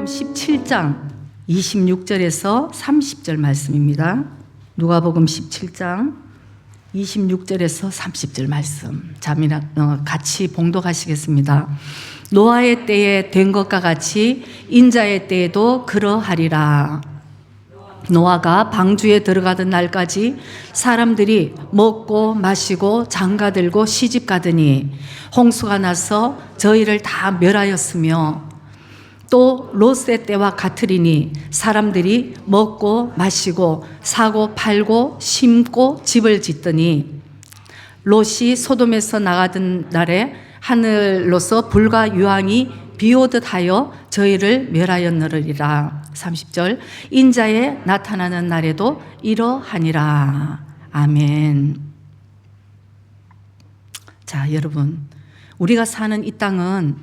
17장 26절에서 30절 말씀입니다. 누가복음 17장 26절에서 30절 말씀 같이 봉독하시겠습니다. 노아의 때에 된 것과 같이 인자의 때에도 그러하리라. 노아가 방주에 들어가던 날까지 사람들이 먹고 마시고 장가들고 시집가더니 홍수가 나서 저희를 다 멸하였으며 또 롯의 때와 같으리니 사람들이 먹고 마시고 사고 팔고 심고 집을 짓더니 롯이 소돔에서 나가던 날에 하늘로서 불과 유황이 비오듯 하여 저희를 멸하였느니라. 30절 인자에 나타나는 날에도 이러하니라. 아멘. 자, 여러분, 우리가 사는 이 땅은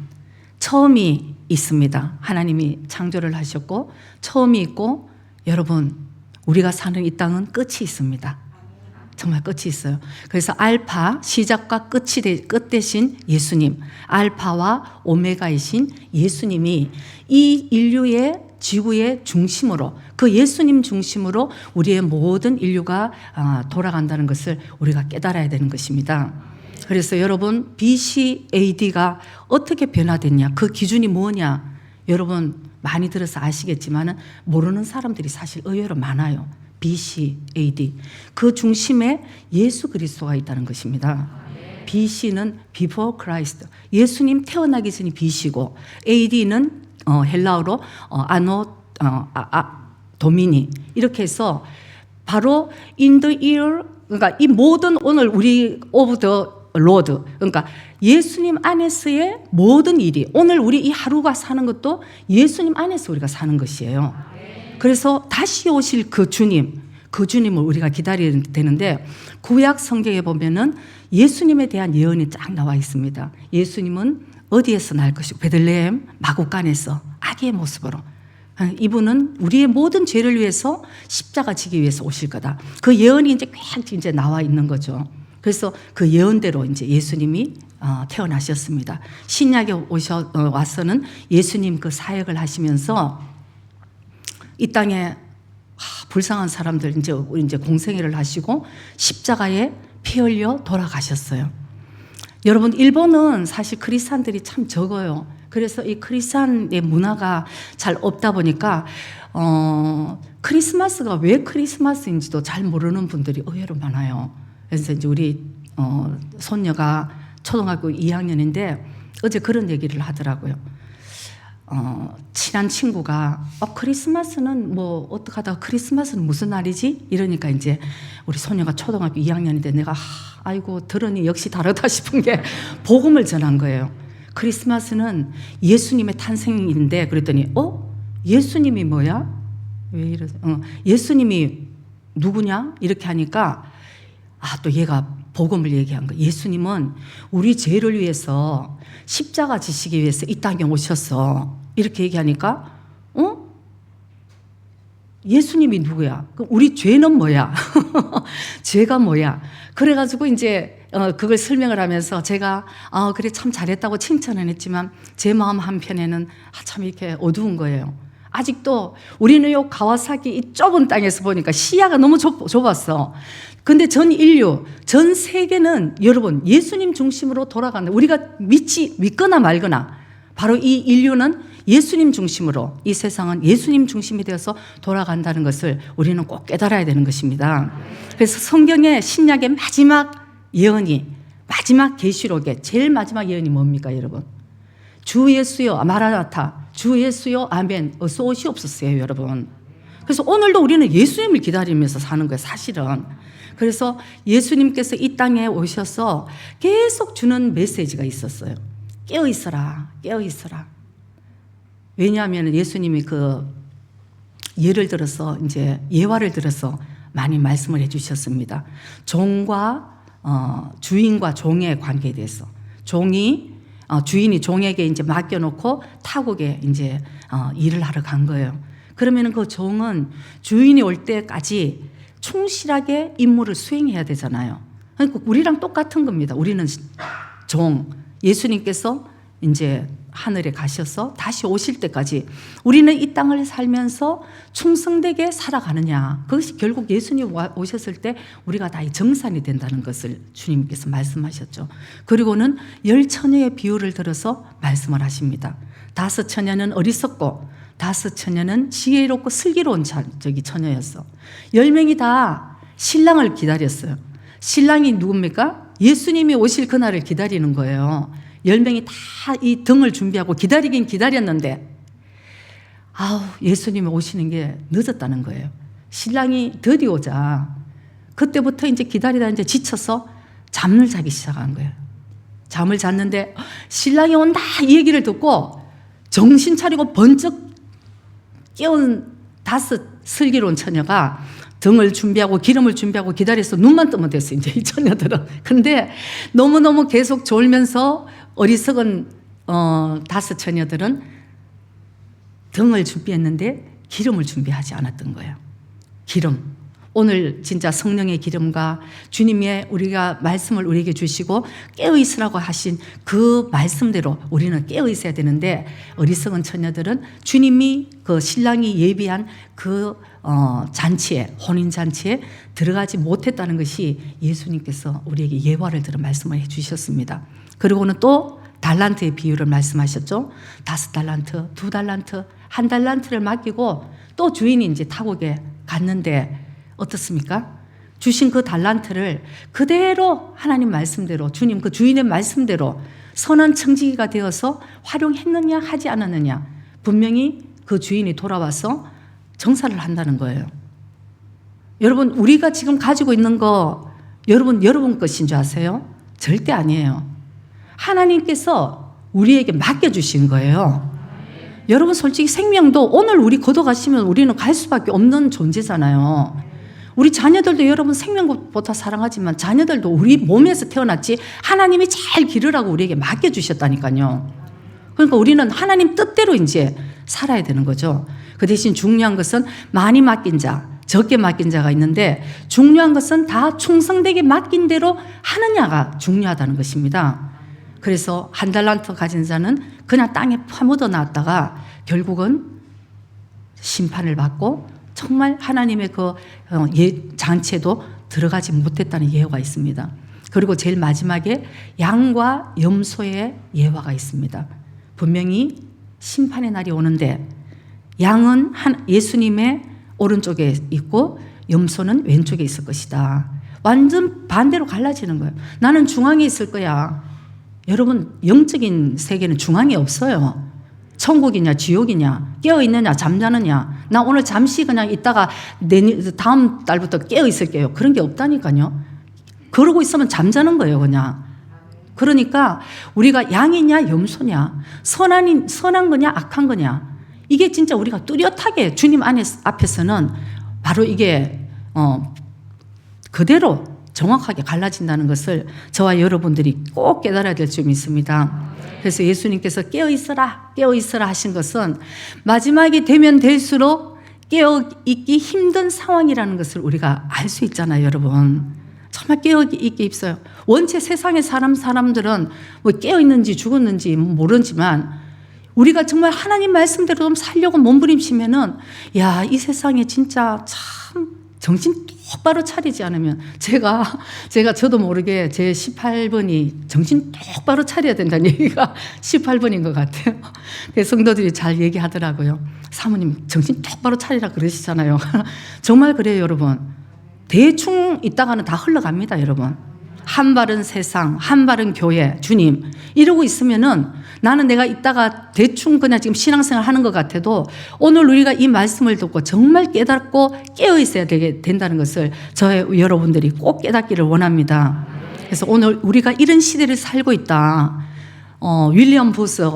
처음이 있습니다. 하나님이 창조를 하셨고 처음이 있고, 여러분, 우리가 사는 이 땅은 끝이 있습니다. 정말 끝이 있어요. 그래서 알파, 시작과 끝 대신 예수님, 알파와 오메가이신 예수님이 이 인류의 지구의 중심으로, 그 예수님 중심으로 우리의 모든 인류가 돌아간다는 것을 우리가 깨달아야 되는 것입니다. 그래서 여러분, BC AD가 어떻게 변화됐냐, 그 기준이 뭐냐, 여러분 많이 들어서 아시겠지만 모르는 사람들이 사실 의외로 많아요. BC AD, 그 중심에 예수 그리스도가 있다는 것입니다. BC는 Before Christ, 예수님 태어나기 전이 BC고, AD는 헬라어로 아노 도미니, 이렇게 해서 바로 in the year, 그러니까 이 모든 오늘 우리 of the Lord, 그러니까 예수님 안에서의 모든 일이, 오늘 우리 이 하루가 사는 것도 예수님 안에서 우리가 사는 것이에요. 그래서 다시 오실 그 주님을 우리가 기다려야 되는데, 구약 성경에 보면은 예수님에 대한 예언이 쫙 나와 있습니다. 예수님은 어디에서 날 것이고, 베들레헴 마구간에서 아기의 모습으로, 이분은 우리의 모든 죄를 위해서 십자가 지기 위해서 오실 거다. 그 예언이 이제 꽤 이제 나와 있는 거죠. 그래서 그 예언대로 이제 예수님이 태어나셨습니다. 신약에 와서는 예수님 그 사역을 하시면서 이 땅에 불쌍한 사람들 이제 공생애를 하시고 십자가에 피 흘려 돌아가셨어요. 여러분, 일본은 사실 크리스찬들이 참 적어요. 그래서 이 크리스찬의 문화가 잘 없다 보니까 크리스마스가 왜 크리스마스인지도 잘 모르는 분들이 의외로 많아요. 그래서 이제 우리 손녀가 초등학교 2학년인데 어제 그런 얘기를 하더라고요. 친한 친구가 크리스마스는 뭐 어떡하다가 크리스마스는 무슨 날이지? 이러니까 이제 우리 소녀가 초등학교 2학년인데 내가 아이고 들으니 역시 다르다 싶은 게 복음을 전한 거예요. 크리스마스는 예수님의 탄생인데, 그랬더니 예수님이 뭐야? 왜 이러세요? 예수님이 누구냐? 이렇게 하니까 또 얘가 복음을 얘기한 거예요. 예수님은 우리 죄를 위해서 십자가 지시기 위해서 이 땅에 오셨어. 이렇게 얘기하니까 예수님이 누구야? 그럼 우리 죄는 뭐야? 죄가 뭐야? 그래가지고 이제 그걸 설명을 하면서 제가 그래 참 잘했다고 칭찬은 했지만 제 마음 한편에는 참 이렇게 어두운 거예요. 아직도 우리는 요 가와사키 이 좁은 땅에서 보니까 시야가 너무 좁았어. 근데 전 인류, 전 세계는 여러분 예수님 중심으로 돌아간다. 우리가 믿거나 말거나 바로 이 인류는 예수님 중심으로, 이 세상은 예수님 중심이 되어서 돌아간다는 것을 우리는 꼭 깨달아야 되는 것입니다. 그래서 성경의 신약의 마지막 예언이, 마지막 계시록의 제일 마지막 예언이 뭡니까, 여러분? 주 예수여 마라나타, 주 예수여 아멘, 어서 오시옵소서예요, 여러분. 그래서 오늘도 우리는 예수님을 기다리면서 사는 거예요, 사실은. 그래서 예수님께서 이 땅에 오셔서 계속 주는 메시지가 있었어요. 깨어 있어라, 깨어 있어라. 왜냐하면 예수님이 그 예를 들어서 이제 예화를 들어서 많이 말씀을 해주셨습니다. 종과 주인과 종의 관계에 대해서, 주인이 종에게 이제 맡겨놓고 타국에 이제 일을 하러 간 거예요. 그러면 그 종은 주인이 올 때까지 충실하게 임무를 수행해야 되잖아요. 그러니까 우리랑 똑같은 겁니다. 우리는 종, 예수님께서 이제 하늘에 가셔서 다시 오실 때까지 우리는 이 땅을 살면서 충성되게 살아가느냐. 그것이 결국 예수님 오셨을 때 우리가 다 정산이 된다는 것을 주님께서 말씀하셨죠. 그리고는 10처녀의 비유를 들어서 말씀을 하십니다. 5처녀는 어리석고 5처녀는 지혜롭고 슬기로운 처녀였어. 10명이 다 신랑을 기다렸어요. 신랑이 누굽니까? 예수님이 오실 그날을 기다리는 거예요. 10명이 다 이 등을 준비하고 기다리긴 기다렸는데 예수님이 오시는 게 늦었다는 거예요. 신랑이 드디어오자 그때부터 이제 기다리다 이제 지쳐서 잠을 자기 시작한 거예요. 잠을 잤는데 신랑이 온다 이 얘기를 듣고 정신 차리고 번쩍 깨운 5 슬기로운 처녀가 등을 준비하고 기름을 준비하고 기다려서 눈만 뜨면 됐어요. 이제 이 처녀들은. 근데 너무너무 계속 졸면서 어리석은 5 처녀들은 등을 준비했는데 기름을 준비하지 않았던 거예요. 기름. 오늘 진짜 성령의 기름과 주님의 우리가 말씀을 우리에게 주시고 깨어있으라고 하신 그 말씀대로 우리는 깨어있어야 되는데 어리석은 처녀들은 주님이 그 신랑이 예비한 그 잔치에 혼인잔치에 들어가지 못했다는 것이 예수님께서 우리에게 예화를 들어 말씀을 해 주셨습니다. 그리고는 또 달란트의 비유를 말씀하셨죠. 5달란트, 2달란트, 1달란트를 맡기고 또 주인이 이제 타국에 갔는데 어떻습니까? 주신 그 달란트를 그대로 하나님 말씀대로 주님 그 주인의 말씀대로 선한 청지기가 되어서 활용했느냐 하지 않았느냐 분명히 그 주인이 돌아와서 정사를 한다는 거예요. 여러분 우리가 지금 가지고 있는 거 여러분 것인 줄 아세요? 절대 아니에요. 하나님께서 우리에게 맡겨주신 거예요. 여러분 솔직히 생명도 오늘 우리 걷어가시면 우리는 갈 수밖에 없는 존재잖아요. 우리 자녀들도 여러분 생명보다 사랑하지만 자녀들도 우리 몸에서 태어났지 하나님이 잘 기르라고 우리에게 맡겨주셨다니까요. 그러니까 우리는 하나님 뜻대로 이제 살아야 되는 거죠. 그 대신 중요한 것은 많이 맡긴 자, 적게 맡긴 자가 있는데 중요한 것은 다 충성되게 맡긴 대로 하느냐가 중요하다는 것입니다. 그래서 1달란트 가진 자는 그냥 땅에 파묻어 놨다가 결국은 심판을 받고 정말 하나님의 그 장체도 들어가지 못했다는 예화가 있습니다. 그리고 제일 마지막에 양과 염소의 예화가 있습니다. 분명히 심판의 날이 오는데 양은 예수님의 오른쪽에 있고 염소는 왼쪽에 있을 것이다. 완전 반대로 갈라지는 거예요. 나는 중앙에 있을 거야. 여러분 영적인 세계는 중앙이 없어요. 천국이냐 지옥이냐 깨어있느냐 잠자느냐 나 오늘 잠시 그냥 있다가 다음 달부터 깨어있을게요. 그런 게 없다니까요. 그러고 있으면 잠자는 거예요 그냥. 그러니까 우리가 양이냐 염소냐 선한 거냐 악한 거냐 이게 진짜 우리가 뚜렷하게 주님 앞에서는 바로 이게 그대로 정확하게 갈라진다는 것을 저와 여러분들이 꼭 깨달아야 될 점이 있습니다. 그래서 예수님께서 깨어있어라 하신 것은 마지막이 되면 될수록 깨어있기 힘든 상황이라는 것을 우리가 알 수 있잖아요 여러분. 정말 깨어있기 있어요. 원체 세상의 사람들은 뭐 깨어있는지 죽었는지 모르지만 우리가 정말 하나님 말씀대로 좀 살려고 몸부림치면은 이 세상에 진짜 참 정신 똑바로 차리지 않으면 저도 모르게 제 18번이 정신 똑바로 차려야 된다는 얘기가 18번인 것 같아요. 성도들이 잘 얘기하더라고요. 사모님 정신 똑바로 차리라 그러시잖아요. 정말 그래요 여러분. 대충 있다가는 다 흘러갑니다 여러분. 한 발은 세상, 한 발은 교회, 주님 이러고 있으면은 나는 내가 있다가 대충 그냥 지금 신앙생활 하는 것 같아도 오늘 우리가 이 말씀을 듣고 정말 깨닫고 깨어 있어야 된다는 것을 여러분들이 꼭 깨닫기를 원합니다. 그래서 오늘 우리가 이런 시대를 살고 있다. 윌리엄 부스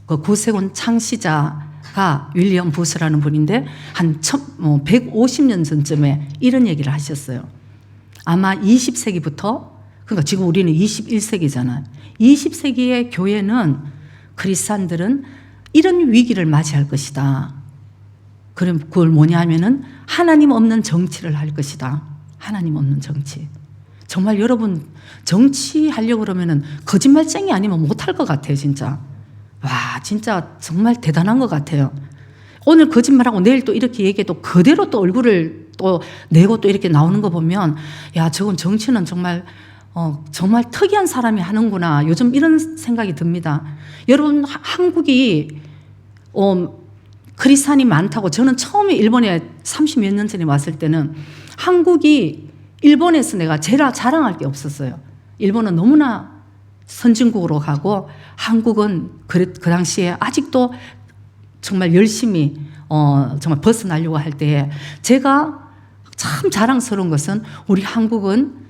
그 구세군 창시자가 윌리엄 부스라는 분인데 한 150년 전쯤에 이런 얘기를 하셨어요. 아마 20세기부터 그러니까 지금 우리는 21세기잖아요. 20세기의 교회는 크리스찬들은 이런 위기를 맞이할 것이다. 그럼 그걸 뭐냐 하면은 하나님 없는 정치를 할 것이다. 하나님 없는 정치. 정말 여러분 정치하려고 그러면은 거짓말쟁이 아니면 못할 것 같아요 진짜. 와, 진짜 정말 대단한 것 같아요. 오늘 거짓말하고 내일 또 이렇게 얘기해도 그대로 또 얼굴을 또 내고 또 이렇게 나오는 거 보면, 야, 저건 정치는 정말 정말 특이한 사람이 하는구나. 요즘 이런 생각이 듭니다. 여러분, 한국이 크리스찬이 많다고, 저는 처음에 일본에 30몇 년 전에 왔을 때는 한국이 일본에서 내가 제일 자랑할 게 없었어요. 일본은 너무나 선진국으로 가고 한국은 그 당시에 아직도 정말 열심히 정말 벗어나려고 할 때에 제가 참 자랑스러운 것은 우리 한국은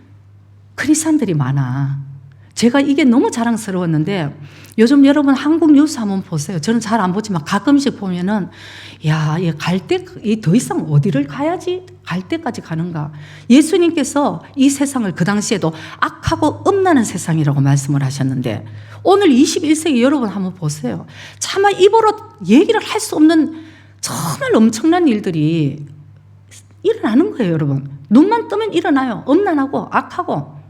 크리스찬들이 많아. 제가 이게 너무 자랑스러웠는데 요즘 여러분 한국 뉴스 한번 보세요. 저는 잘 안 보지만 가끔씩 보면은 야, 갈 때 더 이상 어디를 가야지? 갈 때까지 가는가? 예수님께서 이 세상을 그 당시에도 악하고 음란한 세상이라고 말씀을 하셨는데 오늘 21세기 여러분 한번 보세요. 차마 입으로 얘기를 할 수 없는 정말 엄청난 일들이 일어나는 거예요, 여러분. 눈만 뜨면 일어나요. 음란하고 악하고.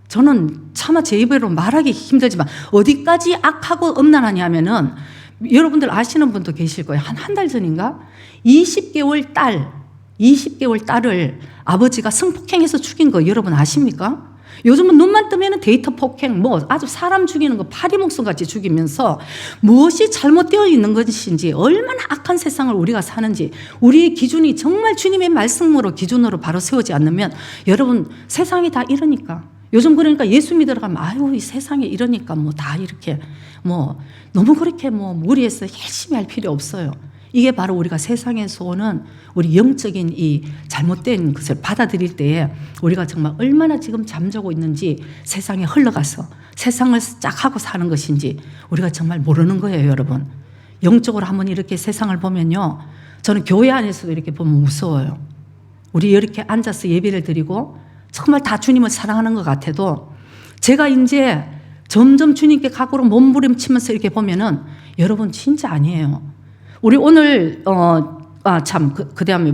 저는 차마 제 입으로 말하기 힘들지만 어디까지 악하고 음란하냐면은 여러분들 아시는 분도 계실 거예요. 한 달 전인가? 20개월 딸을 아버지가 성폭행해서 죽인 거 여러분 아십니까? 요즘은 눈만 뜨면 데이터 폭행, 아주 사람 죽이는 거 파리목숨 같이 죽이면서 무엇이 잘못되어 있는 것인지, 얼마나 악한 세상을 우리가 사는지, 우리의 기준이 정말 주님의 말씀으로 기준으로 바로 세우지 않으면 여러분 세상이 다 이러니까. 요즘 그러니까 예수 믿으러 가면 아유 이 세상에 이러니까 다 이렇게 너무 그렇게 무리해서 열심히 할 필요 없어요. 이게 바로 우리가 세상에서 오는 우리 영적인 이 잘못된 것을 받아들일 때에 우리가 정말 얼마나 지금 잠자고 있는지, 세상에 흘러가서 세상을 쫙 하고 사는 것인지 우리가 정말 모르는 거예요, 여러분. 영적으로 한번 이렇게 세상을 보면요, 저는 교회 안에서도 이렇게 보면 무서워요. 우리 이렇게 앉아서 예배를 드리고 정말 다 주님을 사랑하는 것 같아도 제가 이제 점점 주님께 각오로 몸부림치면서 이렇게 보면은 여러분 진짜 아니에요. 우리 오늘 그 다음에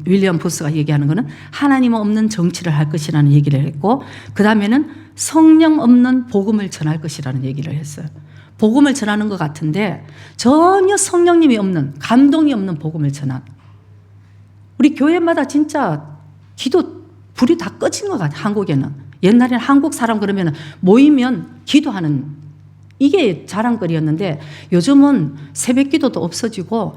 윌리엄 보스가 얘기하는 거는 하나님 없는 정치를 할 것이라는 얘기를 했고, 그 다음에는 성령 없는 복음을 전할 것이라는 얘기를 했어요. 복음을 전하는 것 같은데 전혀 성령님이 없는, 감동이 없는 복음을 전한. 우리 교회마다 진짜 기도 불이 다 꺼진 것 같아요. 한국에는. 옛날에는 한국 사람 그러면 모이면 기도하는, 이게 자랑거리였는데 요즘은 새벽 기도도 없어지고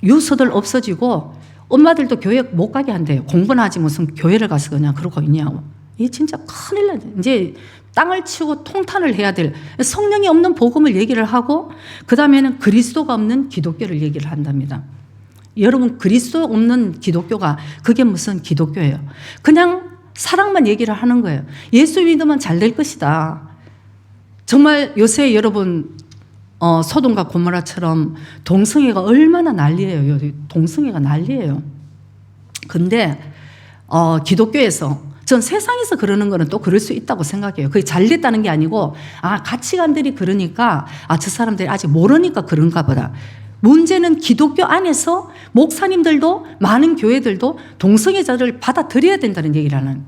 유서들 없어지고 엄마들도 교회 못 가게 한대요. 공부나 하지 무슨 교회를 가서 그냥 그러고 있냐고. 이게 진짜 큰일 나죠. 이제 땅을 치우고 통탄을 해야 될, 성령이 없는 복음을 얘기를 하고 그 다음에는 그리스도가 없는 기독교를 얘기를 한답니다. 여러분, 그리스도 없는 기독교가 그게 무슨 기독교예요? 그냥 사랑만 얘기를 하는 거예요. 예수 믿으면 잘 될 것이다. 정말 요새 여러분 소돔과 고모라처럼 동성애가 얼마나 난리예요. 동성애가 난리예요. 근데 기독교에서, 전 세상에서 그러는 거는 또 그럴 수 있다고 생각해요. 그게 잘 됐다는 게 아니고 가치관들이 그러니까 저 사람들이 아직 모르니까 그런가 보다. 문제는 기독교 안에서 목사님들도 많은 교회들도 동성애자를 받아들여야 된다는 얘기를 하는,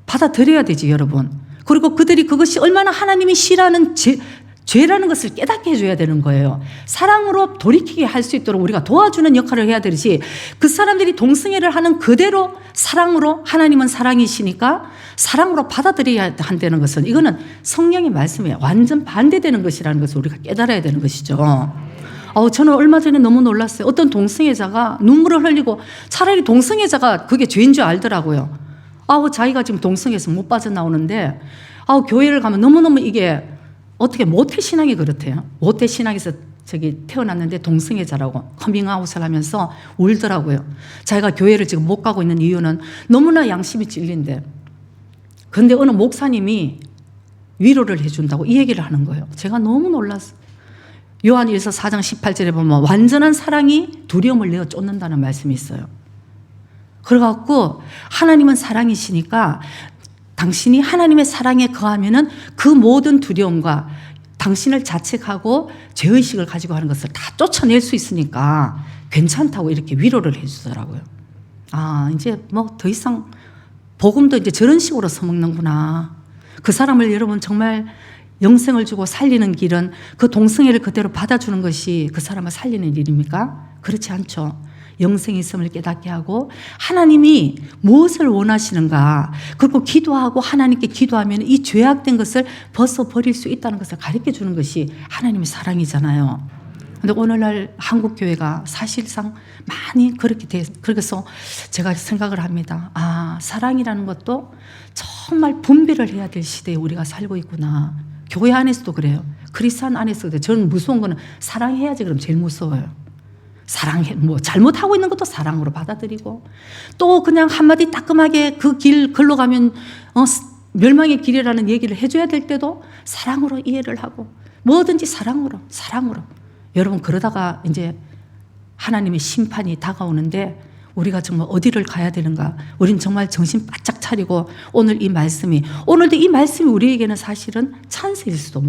받아들여야 되지 여러분. 그리고 그들이 그것이 얼마나 하나님이 싫어하는 죄라는 것을 깨닫게 해줘야 되는 거예요. 사랑으로 돌이키게 할 수 있도록 우리가 도와주는 역할을 해야 되지, 그 사람들이 동성애를 하는 그대로 사랑으로, 하나님은 사랑이시니까 사랑으로 받아들여야 한다는 것은, 이거는 성령의 말씀에 완전 반대되는 것이라는 것을 우리가 깨달아야 되는 것이죠. 저는 얼마 전에 너무 놀랐어요. 어떤 동성애자가 눈물을 흘리고, 차라리 동성애자가 그게 죄인 줄 알더라고요. 자기가 지금 동성애에서 못 빠져나오는데 교회를 가면 너무너무 이게 어떻게 모태신앙이 그렇대요. 모태신앙에서 태어났는데 동성애자라고 커밍아웃을 하면서 울더라고요. 자기가 교회를 지금 못 가고 있는 이유는 너무나 양심이 찔린데, 그런데 어느 목사님이 위로를 해준다고 이 얘기를 하는 거예요. 제가 너무 놀랐어요. 요한일서 4장 18절에 보면 완전한 사랑이 두려움을 내어 쫓는다는 말씀이 있어요. 그래갖고 하나님은 사랑이시니까 당신이 하나님의 사랑에 거하면은 그 모든 두려움과 당신을 자책하고 죄의식을 가지고 하는 것을 다 쫓아낼 수 있으니까 괜찮다고 이렇게 위로를 해주더라고요. 이제 더 이상 복음도 이제 저런 식으로 써먹는구나. 그 사람을 여러분 정말 영생을 주고 살리는 길은 그 동성애를 그대로 받아주는 것이 그 사람을 살리는 일입니까? 그렇지 않죠. 영생이 있음을 깨닫게 하고 하나님이 무엇을 원하시는가, 그리고 기도하고 하나님께 기도하면 이 죄악된 것을 벗어버릴 수 있다는 것을 가르쳐 주는 것이 하나님의 사랑이잖아요. 근데 오늘날 한국교회가 사실상 많이 그래서 제가 생각을 합니다. 사랑이라는 것도 정말 분별을 해야 될 시대에 우리가 살고 있구나. 교회 안에서도 그래요. 크리스찬 안에서도 그래요. 저는 무서운 거는 사랑해야지 그럼 제일 무서워요. 사랑해, 잘못하고 있는 것도 사랑으로 받아들이고, 또 그냥 한마디 따끔하게 그 길 걸러가면 멸망의 길이라는 얘기를 해줘야 될 때도 사랑으로 이해를 하고, 뭐든지 사랑으로. 여러분, 그러다가 이제 하나님의 심판이 다가오는데 우리가 정말 어디를 가야 되는가? 우린 정말 정신 바짝 차리고 오늘도 이 말씀이 우리에게는 사실은 찬스일지도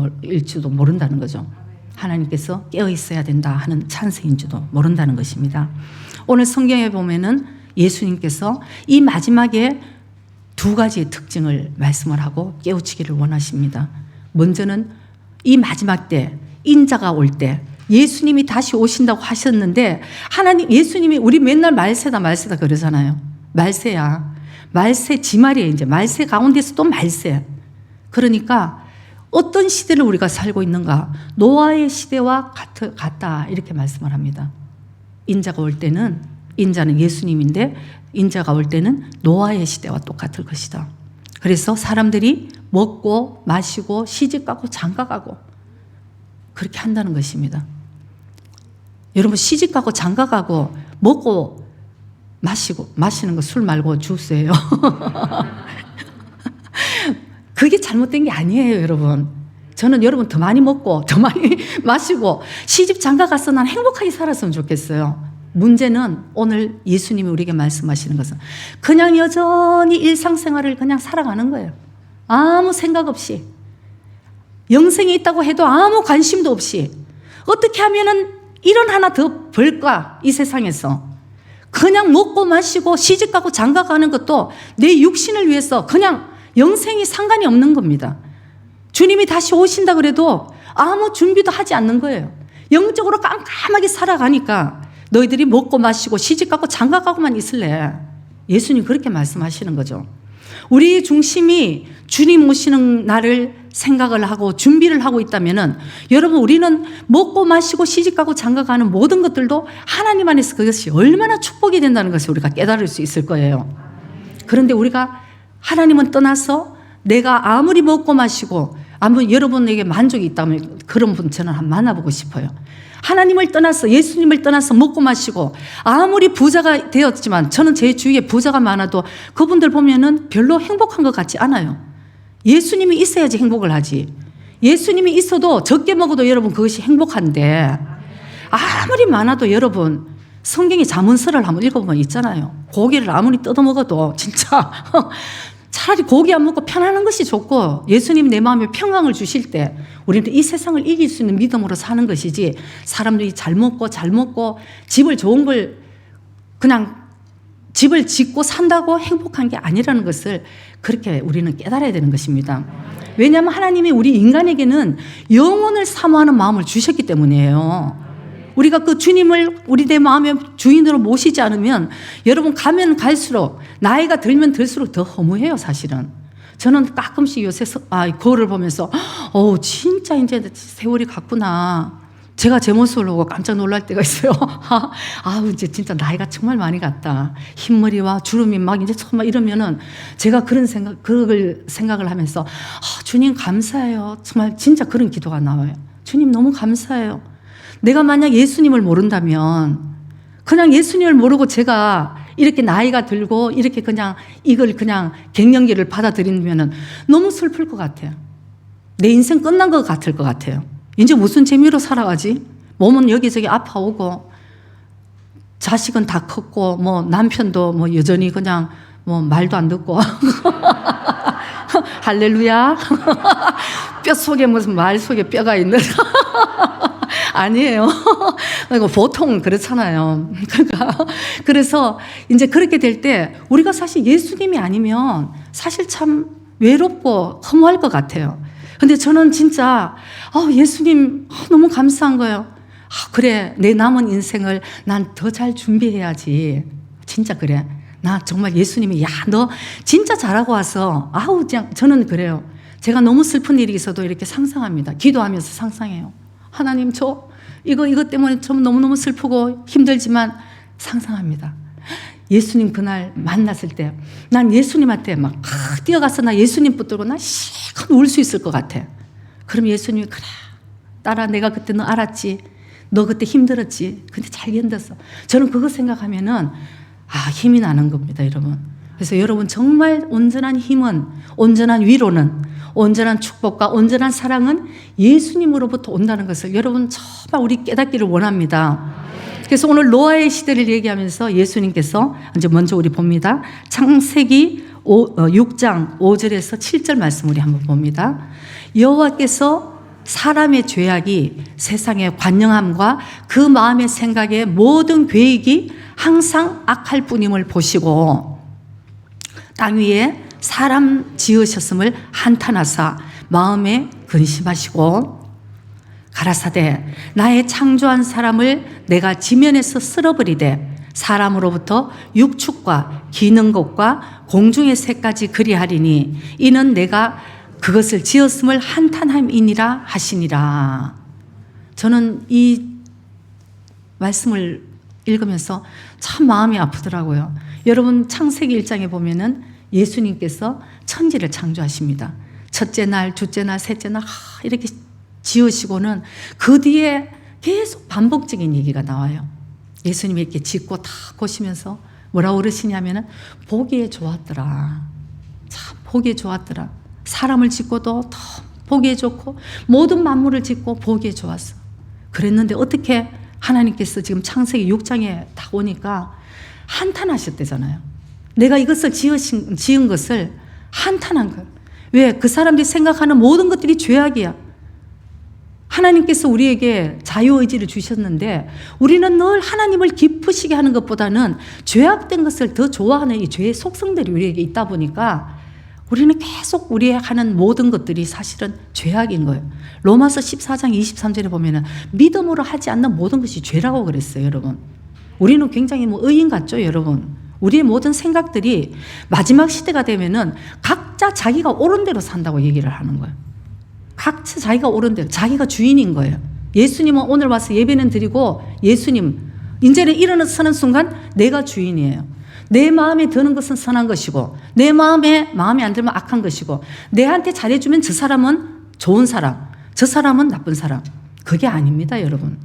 모른다는 거죠. 하나님께서 깨어 있어야 된다 하는 찬스인지도 모른다는 것입니다. 오늘 성경에 보면은 예수님께서 이 마지막에 두 가지의 특징을 말씀을 하고 깨우치기를 원하십니다. 먼저는 이 마지막 때, 인자가 올 때 예수님이 다시 오신다고 하셨는데, 예수님이 우리 맨날 말세다 그러잖아요. 말세야. 말세 지말이에요. 이제 말세 가운데서 또 말세. 그러니까 어떤 시대를 우리가 살고 있는가? 노아의 시대와 같다 이렇게 말씀을 합니다. 인자가 올 때는, 인자는 예수님인데 인자가 올 때는 노아의 시대와 똑같을 것이다. 그래서 사람들이 먹고 마시고 시집가고 장가가고 그렇게 한다는 것입니다. 여러분, 시집가고 장가가고 먹고 마시는 거 술 말고 주스예요. 그게 잘못된 게 아니에요, 여러분. 저는 여러분 더 많이 먹고 더 많이 마시고 시집 장가 가서 난 행복하게 살았으면 좋겠어요. 문제는 오늘 예수님이 우리에게 말씀하시는 것은 그냥 여전히 일상생활을 그냥 살아가는 거예요. 아무 생각 없이. 영생이 있다고 해도 아무 관심도 없이 어떻게 하면은 일은 하나 더 벌까, 이 세상에서. 그냥 먹고 마시고 시집가고 장가가는 것도 내 육신을 위해서 그냥 영생이 상관이 없는 겁니다. 주님이 다시 오신다 그래도 아무 준비도 하지 않는 거예요. 영적으로 깜깜하게 살아가니까 너희들이 먹고 마시고 시집가고 장가가고만 있을래. 예수님 그렇게 말씀하시는 거죠. 우리의 중심이 주님 오시는 날을 생각을 하고 준비를 하고 있다면은, 여러분, 우리는 먹고 마시고 시집가고 장가가는 모든 것들도 하나님 안에서 그것이 얼마나 축복이 된다는 것을 우리가 깨달을 수 있을 거예요. 그런데 우리가 하나님은 떠나서 내가 아무리 먹고 마시고, 아무리 여러분에게 만족이 있다면 그런 분 저는 한번 만나보고 싶어요. 하나님을 떠나서, 예수님을 떠나서 먹고 마시고 아무리 부자가 되었지만, 저는 제 주위에 부자가 많아도 그분들 보면은 별로 행복한 것 같지 않아요. 예수님이 있어야지 행복을 하지. 예수님이 있어도 적게 먹어도 여러분 그것이 행복한데, 아무리 많아도 여러분 성경의 잠언서를 한번 읽어보면 있잖아요. 고기를 아무리 뜯어 먹어도 진짜 차라리 고기 안 먹고 편안한 것이 좋고, 예수님이 내 마음에 평강을 주실 때 우리는 이 세상을 이길 수 있는 믿음으로 사는 것이지, 사람들이 잘 먹고 집을 좋은 걸 그냥 집을 짓고 산다고 행복한 게 아니라는 것을 그렇게 우리는 깨달아야 되는 것입니다. 왜냐하면 하나님이 우리 인간에게는 영혼을 사모하는 마음을 주셨기 때문이에요. 우리가 그 주님을 우리 내 마음의 주인으로 모시지 않으면, 여러분, 가면 갈수록, 나이가 들면 들수록 더 허무해요, 사실은. 저는 가끔씩 요새 거울을 보면서 진짜 이제 세월이 갔구나. 제가 제 모습을 보고 깜짝 놀랄 때가 있어요. 이제 진짜 나이가 정말 많이 갔다. 흰머리와 주름이 막 이제 정말 이러면은 제가 그걸 생각을 하면서 주님 감사해요. 정말 진짜 그런 기도가 나와요. 주님 너무 감사해요. 내가 만약 예수님을 모른다면, 그냥 예수님을 모르고 제가 이렇게 나이가 들고 이렇게 그냥 이걸 그냥 갱년기를 받아들이면은 너무 슬플 것 같아요. 내 인생 끝난 것 같을 것 같아요. 이제 무슨 재미로 살아가지? 몸은 여기저기 아파오고, 자식은 다 컸고, 남편도 여전히 그냥 말도 안 듣고. 할렐루야. 뼈 속에 무슨 말 속에 뼈가 있는. 아니에요. 보통 그렇잖아요. 그래서 이제 그렇게 될 때 우리가 사실 예수님이 아니면 사실 참 외롭고 허무할 것 같아요. 근데 저는 진짜 예수님 너무 감사한 거예요. 그래, 내 남은 인생을 난 더 잘 준비해야지. 진짜 그래. 나 정말 예수님이 너 진짜 잘하고 와서 저는 그래요. 제가 너무 슬픈 일이 있어도 이렇게 상상합니다. 기도하면서 상상해요. 하나님, 저 이것 때문에 좀 너무너무 슬프고 힘들지만 상상합니다. 예수님 그날 만났을 때 난 예수님한테 막 뛰어가서 나 예수님 붙들고 나 실컷 울 수 있을 것 같아. 그럼 예수님이 그래, 딸아, 내가 그때 너 알았지. 너 그때 힘들었지. 근데 잘 견뎠어. 저는 그거 생각하면은 힘이 나는 겁니다, 여러분. 그래서 여러분 정말 온전한 힘은, 온전한 위로는, 온전한 축복과 온전한 사랑은 예수님으로부터 온다는 것을 여러분 정말 우리 깨닫기를 원합니다. 그래서 오늘 노아의 시대를 얘기하면서 예수님께서 이제 먼저 우리 봅니다. 창세기 6장 5절에서 7절 말씀 우리 한번 봅니다. 여호와께서 사람의 죄악이 세상의 관영함과 그 마음의 생각의 모든 계획이 항상 악할 뿐임을 보시고 땅 위에 사람 지으셨음을 한탄하사 마음에 근심하시고 가라사대 나의 창조한 사람을 내가 지면에서 쓸어버리되 사람으로부터 육축과 기는 것과 공중의 새까지 그리하리니 이는 내가 그것을 지었음을 한탄함이니라 하시니라. 저는 이 말씀을 읽으면서 참 마음이 아프더라고요. 여러분 창세기 1장에 보면은 예수님께서 천지를 창조하십니다. 첫째 날, 둘째 날, 셋째 날 이렇게 지으시고는 그 뒤에 계속 반복적인 얘기가 나와요. 예수님이 이렇게 짓고 다 보시면서 뭐라고 그러시냐면은 보기에 좋았더라. 참 보기에 좋았더라. 사람을 짓고도 더 보기에 좋고 모든 만물을 짓고 보기에 좋았어. 그랬는데 어떻게 하나님께서 지금 창세기 6장에 딱 오니까 한탄하셨대잖아요. 내가 이것을 지은 것을 한탄한 거예요. 왜? 그 사람들이 생각하는 모든 것들이 죄악이야. 하나님께서 우리에게 자유의지를 주셨는데 우리는 늘 하나님을 기쁘시게 하는 것보다는 죄악된 것을 더 좋아하는 이 죄의 속성들이 우리에게 있다 보니까 우리는 계속 우리 하는 모든 것들이 사실은 죄악인 거예요. 로마서 14장 23절에 보면은 믿음으로 하지 않는 모든 것이 죄라고 그랬어요, 여러분. 우리는 굉장히 의인 같죠, 여러분. 우리의 모든 생각들이 마지막 시대가 되면은 각자 자기가 옳은 대로 산다고 얘기를 하는 거예요. 각자 자기가 옳은 대로, 자기가 주인인 거예요. 예수님은 오늘 와서 예배는 드리고 예수님, 이제는 일어서는 순간 내가 주인이에요. 내 마음에 드는 것은 선한 것이고 내 마음에 안 들면 악한 것이고 내한테 잘해주면 저 사람은 좋은 사람, 저 사람은 나쁜 사람. 그게 아닙니다, 여러분.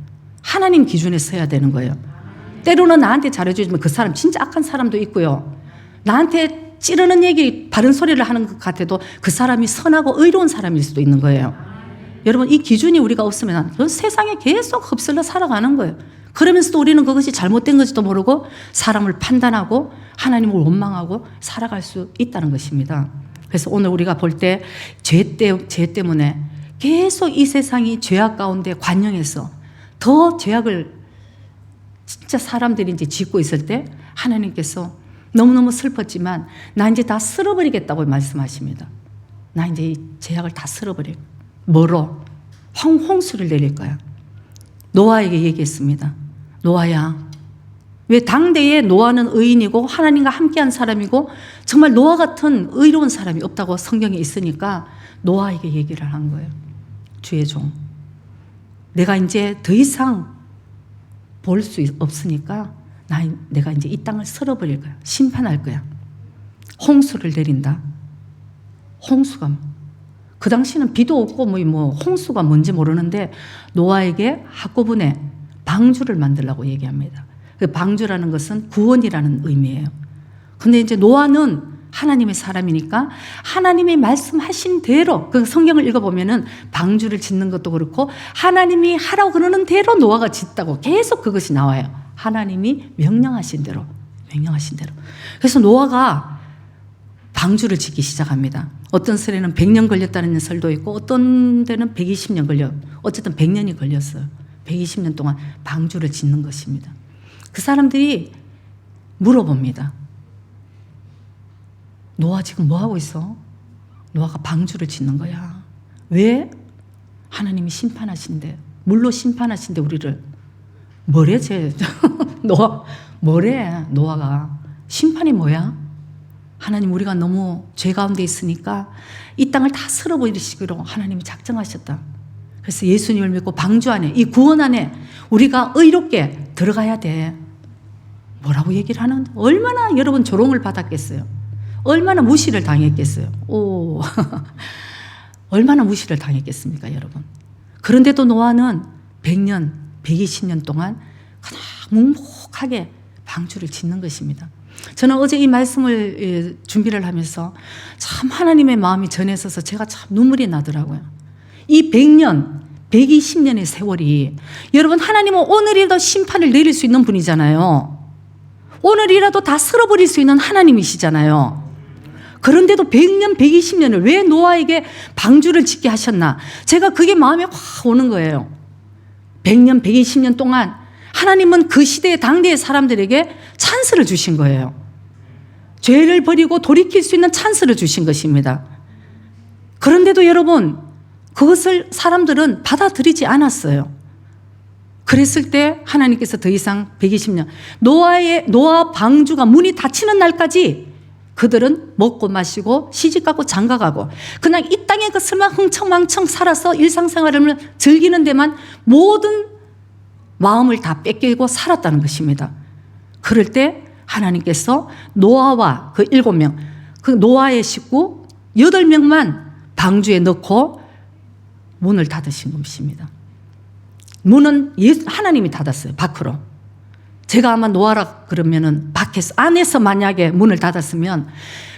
하나님 기준에 서야 되는 거예요. 때로는 나한테 잘해주면 그 사람 진짜 악한 사람도 있고요. 나한테 찌르는 얘기, 바른 소리를 하는 것 같아도 그 사람이 선하고 의로운 사람일 수도 있는 거예요. 여러분, 이 기준이 우리가 없으면 그 세상에 계속 흡슬러 살아가는 거예요. 그러면서도 우리는 그것이 잘못된 건지도 모르고 사람을 판단하고 하나님을 원망하고 살아갈 수 있다는 것입니다. 그래서 오늘 우리가 볼 때 죄 때문에 계속 이 세상이 죄악 가운데 관영해서 더 죄악을 진짜 사람들이 이제 짓고 있을 때 하나님께서 너무너무 슬펐지만 나 이제 다 쓸어버리겠다고 말씀하십니다. 나 이제 이 죄악을 다 쓸어버려. 뭐로? 홍수를 내릴 거야. 노아에게 얘기했습니다. 노아야, 왜 당대에 노아는 의인이고 하나님과 함께한 사람이고 정말 노아 같은 의로운 사람이 없다고 성경에 있으니까 노아에게 얘기를 한 거예요. 주의 종, 내가 이제 더 이상 볼 수 없으니까 내가 이제 이 땅을 쓸어버릴 거야. 심판할 거야. 홍수를 내린다. 홍수가 그 당시는 비도 없고 뭐 홍수가 뭔지 모르는데 노아에게 한꺼번에 방주를 만들라고 얘기합니다. 그 방주라는 것은 구원이라는 의미예요. 근데 이제 노아는 하나님의 사람이니까 하나님이 말씀하신 대로 그 성경을 읽어보면은 방주를 짓는 것도 그렇고 하나님이 하라고 그러는 대로 노아가 짓다고 계속 그것이 나와요. 하나님이 명령하신 대로. 그래서 노아가 방주를 짓기 시작합니다. 어떤 설에는 100년 걸렸다는 설도 있고 어떤 데는 120년 어쨌든 100년이 걸렸어요. 120년 동안 방주를 짓는 것입니다. 그 사람들이 물어봅니다. 노아 지금 뭐 하고 있어? 노아가 방주를 짓는 거야. 왜 하나님이 심판하신대? 물로 심판하신대 우리를. 뭐래 쟤? 뭐래 노아가? 심판이 뭐야? 하나님 우리가 너무 죄 가운데 있으니까 이 땅을 다 쓸어버리시기로 하나님이 작정하셨다. 그래서 예수님을 믿고 방주 안에, 이 구원 안에 우리가 의롭게 들어가야 돼. 뭐라고 얘기를 하는? 얼마나 여러분 조롱을 받았겠어요? 얼마나 무시를 당했겠어요? 오, 얼마나 무시를 당했겠습니까, 여러분? 그런데도 노아는 100년, 120년 동안 그냥 묵묵하게 방주를 짓는 것입니다. 저는 어제 이 말씀을 준비를 하면서 참 하나님의 마음이 전해서서 제가 참 눈물이 나더라고요. 이 100년, 120년의 세월이, 여러분 하나님은 오늘이라도 심판을 내릴 수 있는 분이잖아요. 오늘이라도 다 쓸어버릴 수 있는 하나님이시잖아요. 그런데도 100년, 120년을 왜 노아에게 방주를 짓게 하셨나? 제가 그게 마음에 확 오는 거예요. 100년, 120년 동안 하나님은 그 시대의 당대의 사람들에게 찬스를 주신 거예요. 죄를 버리고 돌이킬 수 있는 찬스를 주신 것입니다. 그런데도 여러분, 그것을 사람들은 받아들이지 않았어요. 그랬을 때 하나님께서 더 이상 120년, 노아 방주가 문이 닫히는 날까지 그들은 먹고 마시고 시집가고 장가가고 그냥 이 땅의 것을만 흥청망청 살아서 일상생활을 즐기는 데만 모든 마음을 다 뺏기고 살았다는 것입니다. 그럴 때 하나님께서 노아와 그 7명, 그 노아의 식구 8명만 방주에 넣고 문을 닫으신 것입니다. 문은 하나님이 닫았어요. 밖으로. 제가 아마 노아라 그러면은 밖에서, 안에서 만약에 문을 닫았으면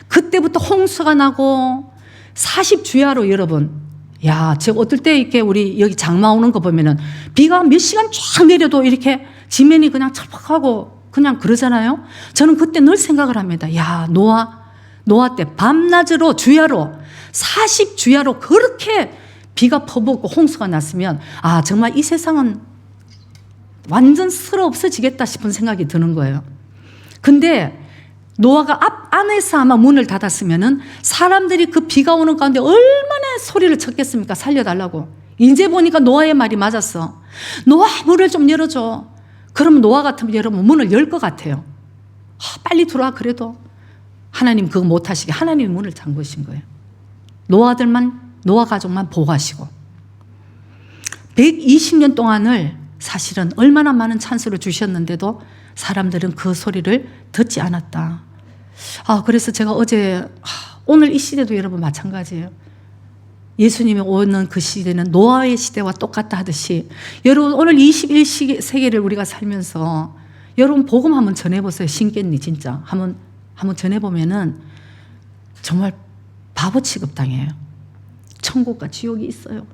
그때부터 홍수가 나고 40주야로 여러분, 야, 제가 어떨 때 이렇게 우리 여기 장마 오는 거 보면은 비가 몇 시간 쫙 내려도 이렇게 지면이 그냥 철퍽하고 그냥 그러잖아요. 저는 그때 늘 생각을 합니다. 야, 노아 때 밤낮으로 주야로 40주야로 그렇게 비가 퍼붓고 홍수가 났으면 아, 정말 이 세상은 완전 쓸어 없어지겠다 싶은 생각이 드는 거예요. 근데 노아가 안에서 아마 문을 닫았으면은 사람들이 그 비가 오는 가운데 얼마나 소리를 쳤겠습니까? 살려달라고. 이제 보니까 노아의 말이 맞았어. 노아, 문을 좀 열어줘. 그러면 노아 같으면 여러분 문을 열 것 같아요. 빨리 들어와. 그래도 하나님 그거 못하시게 하나님이 문을 잠그신 거예요. 노아 가족만 보호하시고 120년 동안을 사실은 얼마나 많은 찬스를 주셨는데도 사람들은 그 소리를 듣지 않았다. 그래서 제가 어제 오늘 이 시대도 여러분 마찬가지예요. 예수님이 오는 그 시대는 노아의 시대와 똑같다 하듯이 여러분 오늘 21세기를 우리가 살면서 여러분 복음 한번 전해보세요. 신겠니 진짜. 한번 전해보면은 정말 바보 취급당해요. 천국과 지옥이 있어요.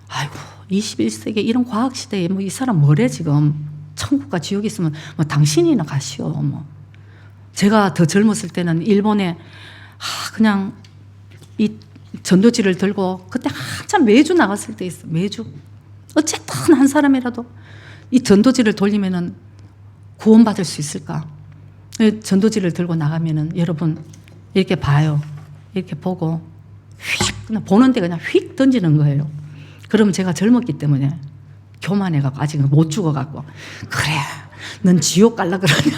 아이고 21세기 이런 과학시대에 뭐 이 사람 뭐래 지금. 천국과 지옥이 있으면 뭐 당신이나 가시오. 뭐 제가 더 젊었을 때는 일본에 그냥 이 전도지를 들고 그때 한참 매주 나갔을 때 있어. 매주 어쨌든 한 사람이라도 이 전도지를 돌리면은 구원받을 수 있을까? 전도지를 들고 나가면은 여러분 이렇게 봐요. 이렇게 보고 휙 그냥 보는데 그냥 휙 던지는 거예요. 그러면 제가 젊었기 때문에 교만해갖고 아직 못 죽어갖고 그래 넌 지옥 갈라 그러냐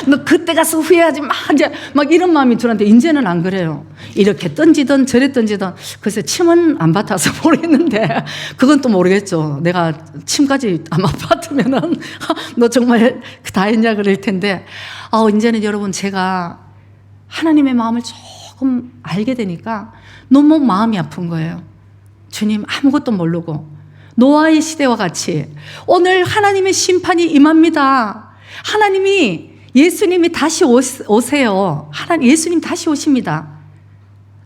너 그때 가서 후회하지 마 이제 막 이런 마음이 들었는데 이제는 안 그래요. 이렇게 던지든 저래 던지든 글쎄 침은 안 뱉어서 모르겠는데 그건 또 모르겠죠. 내가 침까지 아마 뱉으면은 너 정말 다 했냐 그럴 텐데 이제는 여러분 제가 하나님의 마음을 조금 알게 되니까 너무 마음이 아픈 거예요. 주님 아무것도 모르고 노아의 시대와 같이 오늘 하나님의 심판이 임합니다. 예수님이 다시 오세요. 예수님 다시 오십니다.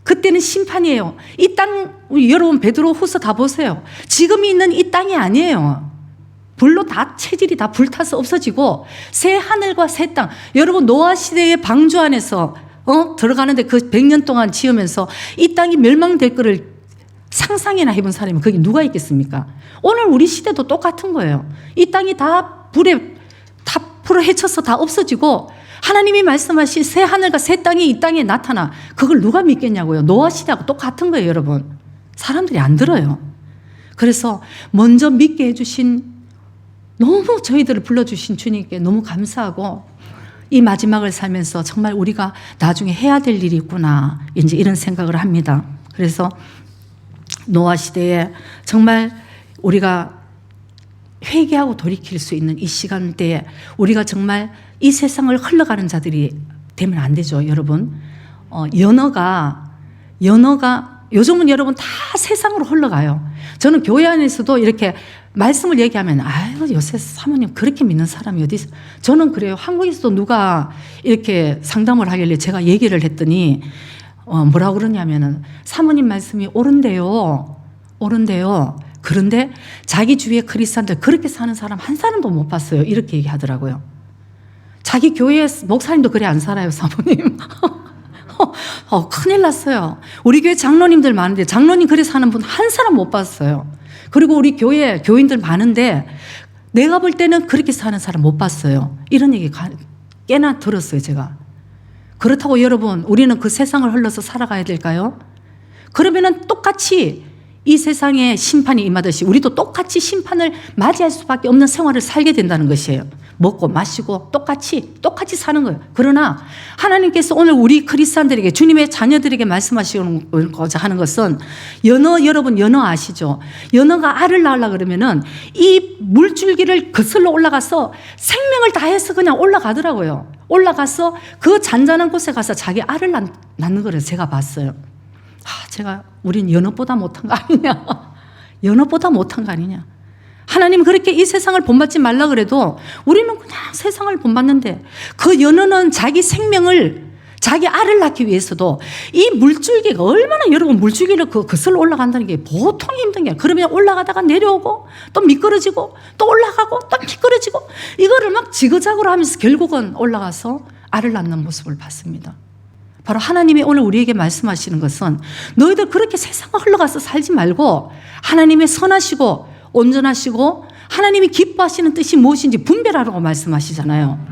그때는 심판이에요. 이 땅 여러분 베드로후서 다 보세요. 지금 있는 이 땅이 아니에요. 불로 다 체질이 다 불타서 없어지고 새 하늘과 새 땅. 여러분 노아 시대의 방주 안에서 들어가는데 그 100년 동안 지으면서 이 땅이 멸망될 거를 상상이나 해본 사람이 거기 누가 있겠습니까? 오늘 우리 시대도 똑같은 거예요. 이 땅이 다 불에 다 불어 헤쳐서 다 없어지고 하나님이 말씀하신 새 하늘과 새 땅이 이 땅에 나타나. 그걸 누가 믿겠냐고요. 노아 시대하고 똑같은 거예요, 여러분. 사람들이 안 들어요. 그래서 먼저 믿게 해주신, 너무 저희들을 불러주신 주님께 너무 감사하고, 이 마지막을 살면서 정말 우리가 나중에 해야 될 일이 있구나, 이제 이런 생각을 합니다. 그래서 노아 시대에 정말 우리가 회개하고 돌이킬 수 있는 이 시간대에 우리가 정말 이 세상을 흘러가는 자들이 되면 안 되죠, 여러분. 연어가 요즘은 여러분 다 세상으로 흘러가요. 저는 교회 안에서도 이렇게 말씀을 얘기하면 아유, 요새 사모님 그렇게 믿는 사람이 어디 있어? 저는 그래요. 한국에서도 누가 이렇게 상담을 하길래 제가 얘기를 했더니 뭐라고 그러냐면은 사모님 말씀이 옳은데요. 그런데 자기 주위에 크리스찬들 그렇게 사는 사람 한 사람도 못 봤어요. 이렇게 얘기하더라고요. 자기 교회 목사님도 그래 안 살아요, 사모님. 큰일 났어요. 우리 교회 장로님들 많은데 장로님 그래 사는 분 한 사람 못 봤어요. 그리고 우리 교회 교인들 많은데 내가 볼 때는 그렇게 사는 사람 못 봤어요. 이런 얘기 꽤나 들었어요, 제가. 그렇다고 여러분, 우리는 그 세상을 흘러서 살아가야 될까요? 그러면은 똑같이 이 세상에 심판이 임하듯이 우리도 똑같이 심판을 맞이할 수밖에 없는 생활을 살게 된다는 것이에요. 먹고 마시고 똑같이 사는 거예요. 그러나 하나님께서 오늘 우리 크리스찬들에게, 주님의 자녀들에게 말씀하시고자 하는 것은, 여러분 연어 아시죠? 연어가 알을 낳으려고 그러면은 이 물줄기를 거슬러 올라가서 생명을 다해서 그냥 올라가더라고요. 올라가서 그 잔잔한 곳에 가서 자기 알을 낳는 거를 제가 봤어요. 우린 연어보다 못한 거 아니냐. 연어보다 못한 거 아니냐. 하나님 그렇게 이 세상을 본받지 말라 그래도 우리는 그냥 세상을 본받는데, 그 연어는 자기 생명을, 자기 알을 낳기 위해서도 이 물줄기가 얼마나, 여러분 물줄기를 거슬러 올라간다는 게 보통 힘든 게, 그러면 올라가다가 내려오고 또 미끄러지고 또 올라가고 또 미끄러지고, 이거를 막 지그작으로 하면서 결국은 올라가서 알을 낳는 모습을 봤습니다. 바로 하나님이 오늘 우리에게 말씀하시는 것은, 너희들 그렇게 세상을 흘러가서 살지 말고 하나님의 선하시고 온전하시고 하나님이 기뻐하시는 뜻이 무엇인지 분별하라고 말씀하시잖아요.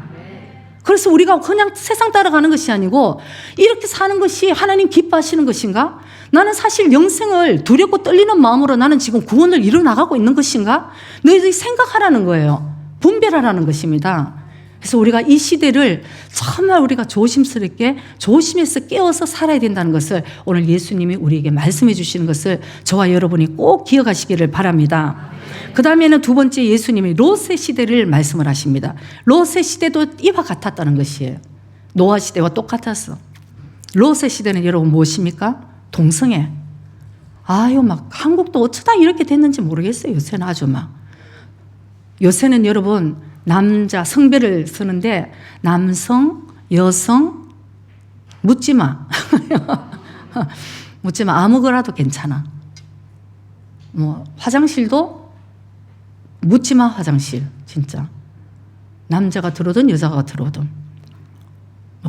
그래서 우리가 그냥 세상 따라가는 것이 아니고 이렇게 사는 것이 하나님 기뻐하시는 것인가? 나는 사실 영생을 두렵고 떨리는 마음으로 나는 지금 구원을 이뤄나가고 있는 것인가? 너희들이 생각하라는 거예요. 분별하라는 것입니다. 그래서 우리가 이 시대를 정말 우리가 조심스럽게 조심해서 깨워서 살아야 된다는 것을 오늘 예수님이 우리에게 말씀해 주시는 것을 저와 여러분이 꼭 기억하시기를 바랍니다. 그 다음에는 두 번째, 예수님이 롯의 시대를 말씀을 하십니다. 롯의 시대도 이와 같았다는 것이에요. 노아 시대와 똑같았어. 롯의 시대는 여러분 무엇입니까? 동성애. 막 한국도 어쩌다 이렇게 됐는지 모르겠어요. 요새는 아주 요새는 여러분 남자 성별을 쓰는데 남성, 여성 묻지 마. 묻지 마. 아무거라도 괜찮아. 화장실도 묻지 마. 화장실 진짜 남자가 들어오든 여자가 들어오든.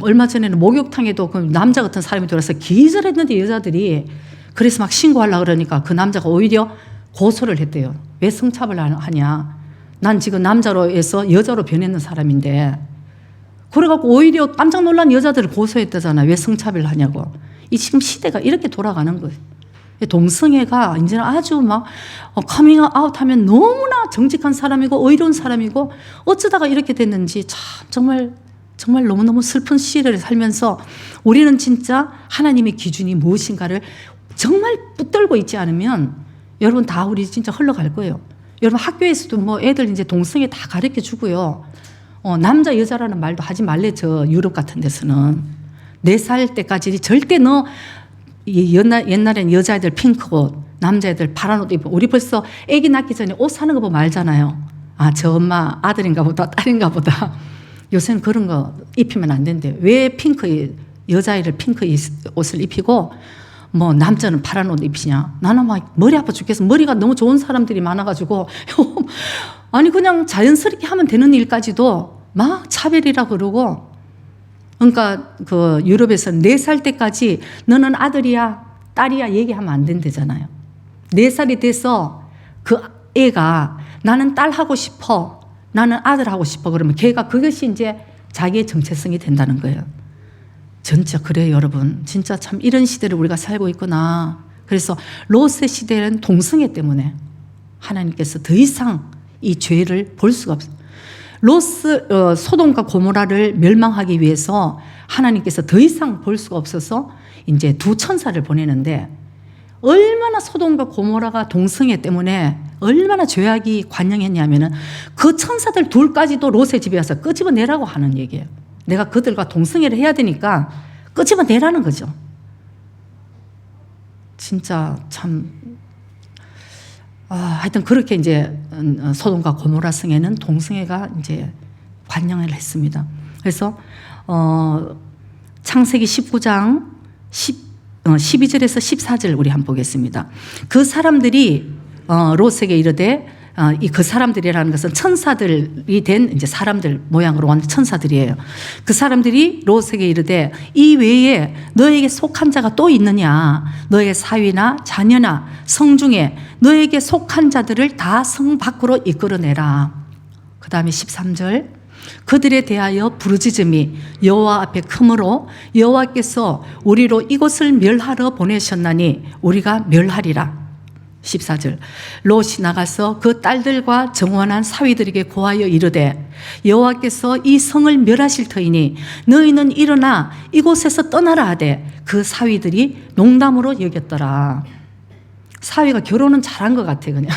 얼마 전에는 목욕탕에도 그 남자 같은 사람이 들어와서 기절했는데 여자들이 그래서 막 신고하려고 그러니까 그 남자가 오히려 고소를 했대요. 왜 성착을 하냐. 난 지금 남자로 해서 여자로 변했는 사람인데, 그래갖고 오히려 깜짝 놀란 여자들을 고소했다잖아요. 왜 성차별 하냐고. 이 지금 시대가 이렇게 돌아가는 거예요. 동성애가 이제는 아주 커밍아웃 하면 너무나 정직한 사람이고 의로운 사람이고, 어쩌다가 이렇게 됐는지 참 정말 너무너무 슬픈 시대를 살면서 우리는 진짜 하나님의 기준이 무엇인가를 정말 붙들고 있지 않으면 여러분 다 우리 진짜 흘러갈 거예요. 여러분 학교에서도 애들 이제 동성애 다 가르쳐 주고요. 남자 여자라는 말도 하지 말래. 저 유럽 같은 데서는 4살 때까지 절대 옛날엔 여자애들 핑크 옷, 남자애들 파란 옷 입고, 우리 벌써 애기 낳기 전에 옷 사는 거 보면 알잖아요. 저 엄마 아들인가 보다 딸인가 보다. 요새는 그런 거 입히면 안 된대요. 왜 여자애를 핑크 옷을 입히고 남자는 파란 옷 입히냐. 나는 머리 아파 죽겠어. 머리가 너무 좋은 사람들이 많아가지고 아니 그냥 자연스럽게 하면 되는 일까지도 막 차별이라 그러고. 그러니까 그 유럽에서는 4살 때까지 너는 아들이야 딸이야 얘기하면 안 된대잖아요. 4살이 돼서 그 애가 나는 딸 하고 싶어, 나는 아들 하고 싶어 그러면 걔가 그것이 이제 자기의 정체성이 된다는 거예요. 진짜 그래요, 여러분. 진짜 참 이런 시대를 우리가 살고 있구나. 그래서 롯의 시대는 동성애 때문에 하나님께서 더 이상 이 죄를 볼 수가 없어요. 소돔과 고모라를 멸망하기 위해서 하나님께서 더 이상 볼 수가 없어서 이제 두 천사를 보내는데, 얼마나 소돔과 고모라가 동성애 때문에 얼마나 죄악이 관영했냐면은 그 천사들 둘까지도 롯의 집에 와서 끄집어내라고 하는 얘기예요. 내가 그들과 동성애를 해야 되니까 끄집어내라는 거죠. 진짜 참, 하여튼 그렇게 이제 소돔과 고모라 성에는 동성애가 이제 관영을 했습니다. 그래서 창세기 19장 12절에서 14절 우리 한번 보겠습니다. 그 사람들이 롯에게 이르되, 그 사람들이라는 것은 천사들이 된 이제 사람들 모양으로 온 천사들이에요. 그 사람들이 롯에게 이르되, 이 외에 너에게 속한 자가 또 있느냐? 너의 사위나 자녀나 성중에 너에게 속한 자들을 다 성 밖으로 이끌어내라. 그 다음에 13절, 그들에 대하여 부르짖음이 여호와 앞에 크므로 여호와께서 우리로 이곳을 멸하러 보내셨나니 우리가 멸하리라. 14절, 롯이 나가서 그 딸들과 정원한 사위들에게 고하여 이르되, 여호와께서 이 성을 멸하실 터이니 너희는 일어나 이곳에서 떠나라 하되, 그 사위들이 농담으로 여겼더라. 사위가 결혼은 잘한 것 같아, 그냥.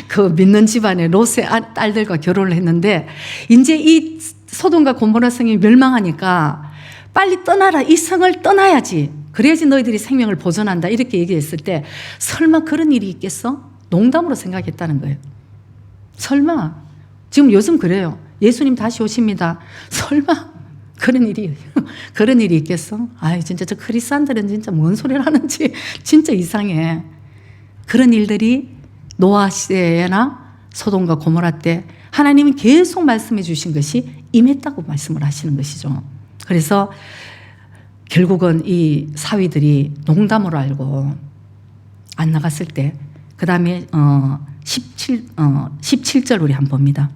그 믿는 집안의 롯의 딸들과 결혼을 했는데, 이제 이 소돔과 고모라 성이 멸망하니까 빨리 떠나라, 이 성을 떠나야지, 그래야지 너희들이 생명을 보존한다, 이렇게 얘기했을 때, 설마 그런 일이 있겠어? 농담으로 생각했다는 거예요. 설마. 지금 요즘 그래요. 예수님 다시 오십니다. 설마 그런 일이 있겠어? 아이, 진짜 저 크리스찬들은 진짜 뭔 소리를 하는지 진짜 이상해. 그런 일들이 노아 시대나 소돔과 고모라 때 하나님은 계속 말씀해 주신 것이 임했다고 말씀을 하시는 것이죠. 그래서 결국은 이 사위들이 농담으로 알고 안 나갔을 때, 그 다음에 17절 우리 한번 봅니다.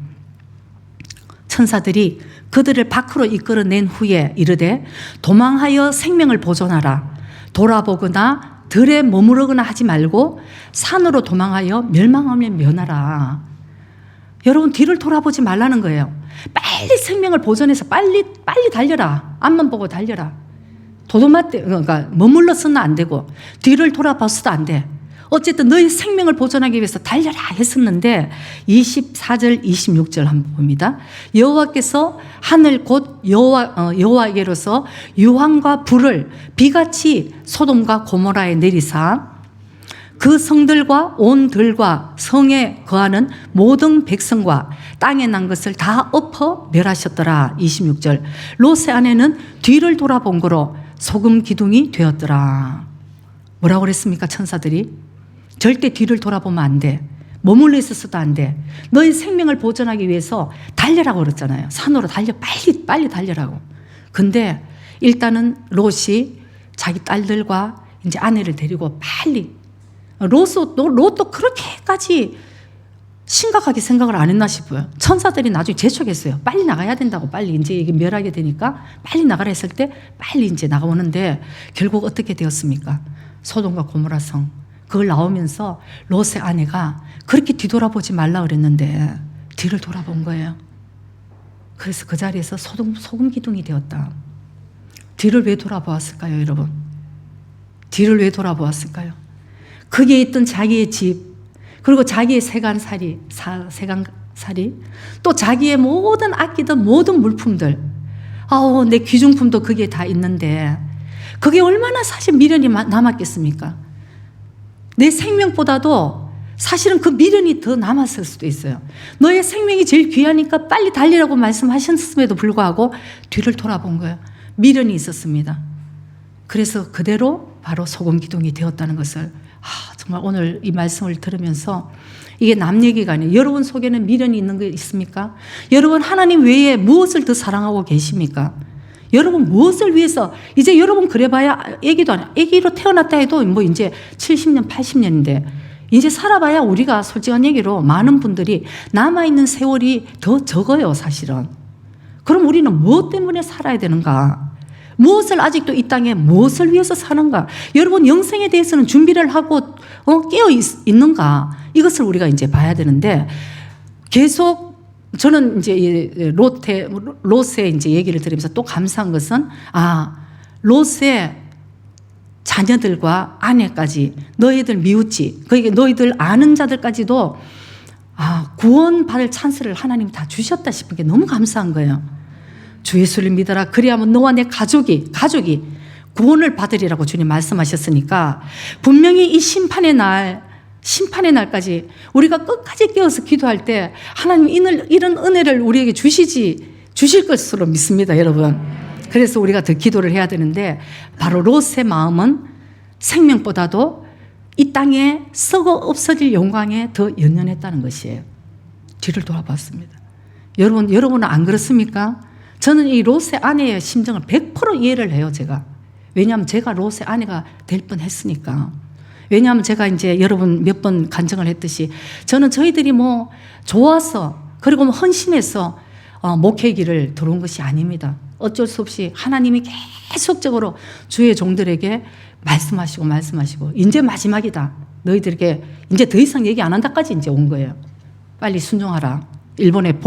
천사들이 그들을 밖으로 이끌어낸 후에 이르되, 도망하여 생명을 보존하라. 돌아보거나 들에 머무르거나 하지 말고 산으로 도망하여 멸망하면 면하라. 여러분, 뒤를 돌아보지 말라는 거예요. 빨리 생명을 보존해서 빨리 달려라. 앞만 보고 달려라. 그러니까 머물러서는 안 되고 뒤를 돌아봐서도 안 돼. 어쨌든 너희 생명을 보존하기 위해서 달려라 했었는데, 24절 26절 한번 봅니다. 여호와께서 하늘 곧 여호와에게로서 유황과 불을 비같이 소돔과 고모라에 내리사 그 성들과 온 들과 성에 거하는 모든 백성과 땅에 난 것을 다 엎어 멸하셨더라. 26절, 롯의 아내는 뒤를 돌아본 거로 소금 기둥이 되었더라. 뭐라고 그랬습니까? 천사들이 절대 뒤를 돌아보면 안 돼. 머물러 있어서도 안 돼. 너희 생명을 보존하기 위해서 달려라고 그랬잖아요. 산으로 달려, 빨리 달려라고. 근데 일단은 롯이 자기 딸들과 이제 아내를 데리고 빨리, 롯도 그렇게까지 심각하게 생각을 안 했나 싶어요. 천사들이 나중에 재촉했어요. 빨리 나가야 된다고, 빨리 이제 이게 멸하게 되니까 빨리 나가라 했을 때 빨리 이제 나가오는데, 결국 어떻게 되었습니까? 소돔과 고모라 성, 그걸 나오면서 롯의 아내가 그렇게 뒤돌아보지 말라 그랬는데 뒤를 돌아본 거예요. 그래서 그 자리에서 소금 기둥이 되었다. 뒤를 왜 돌아보았을까요, 여러분? 뒤를 왜 돌아보았을까요? 거기에 있던 자기의 집, 그리고 자기의 세간살이, 또 자기의 모든 아끼던 모든 물품들, 내 귀중품도 거기에 다 있는데 그게 얼마나 사실 미련이 남았겠습니까? 내 생명보다도 사실은 그 미련이 더 남았을 수도 있어요. 너의 생명이 제일 귀하니까 빨리 달리라고 말씀하셨음에도 불구하고 뒤를 돌아본 거예요. 미련이 있었습니다. 그래서 그대로 바로 소금 기둥이 되었다는 것을, 정말 오늘 이 말씀을 들으면서, 이게 남 얘기가 아니에요. 여러분 속에는 미련이 있는 거 있습니까? 여러분 하나님 외에 무엇을 더 사랑하고 계십니까? 여러분 무엇을 위해서, 이제 여러분 그래봐야 애기도 아니야. 애기로 태어났다 해도 뭐 이제 70년, 80년인데 이제 살아봐야, 우리가 솔직한 얘기로 많은 분들이 남아있는 세월이 더 적어요, 사실은. 그럼 우리는 무엇 때문에 살아야 되는가? 무엇을 아직도 이 땅에 무엇을 위해서 사는가? 여러분 영생에 대해서는 준비를 하고 깨어 있는가? 이것을 우리가 이제 봐야 되는데 계속 저는 이제 롯의 이제 얘기를 들으면서 또 감사한 것은 롯의 자녀들과 아내까지 너희들 미웃지 그에게 너희들 아는 자들까지도 구원받을 찬스를 하나님 다 주셨다 싶은 게 너무 감사한 거예요. 주 예수를 믿어라. 그리하면 너와 내 가족이 구원을 받으리라고 주님 말씀하셨으니까 분명히 이 심판의 날까지 우리가 끝까지 깨어서 기도할 때 하나님 이런 은혜를 우리에게 주실 것으로 믿습니다, 여러분. 그래서 우리가 더 기도를 해야 되는데 바로 롯의 마음은 생명보다도 이 땅에 썩어 없어질 영광에 더 연연했다는 것이에요. 뒤를 돌아봤습니다. 여러분은 안 그렇습니까? 저는 이 롯의 아내의 심정을 100% 이해를 해요, 제가. 왜냐하면 제가 롯의 아내가 될 뻔했으니까. 왜냐하면 제가 이제 여러분 몇 번 간증을 했듯이 저는 저희들이 뭐 좋아서 그리고 뭐 헌신해서 목회 길을 들어온 것이 아닙니다. 어쩔 수 없이 하나님이 계속적으로 주의 종들에게 말씀하시고 이제 마지막이다. 너희들에게 이제 더 이상 얘기 안 한다까지 이제 온 거예요. 빨리 순종하라. 일본에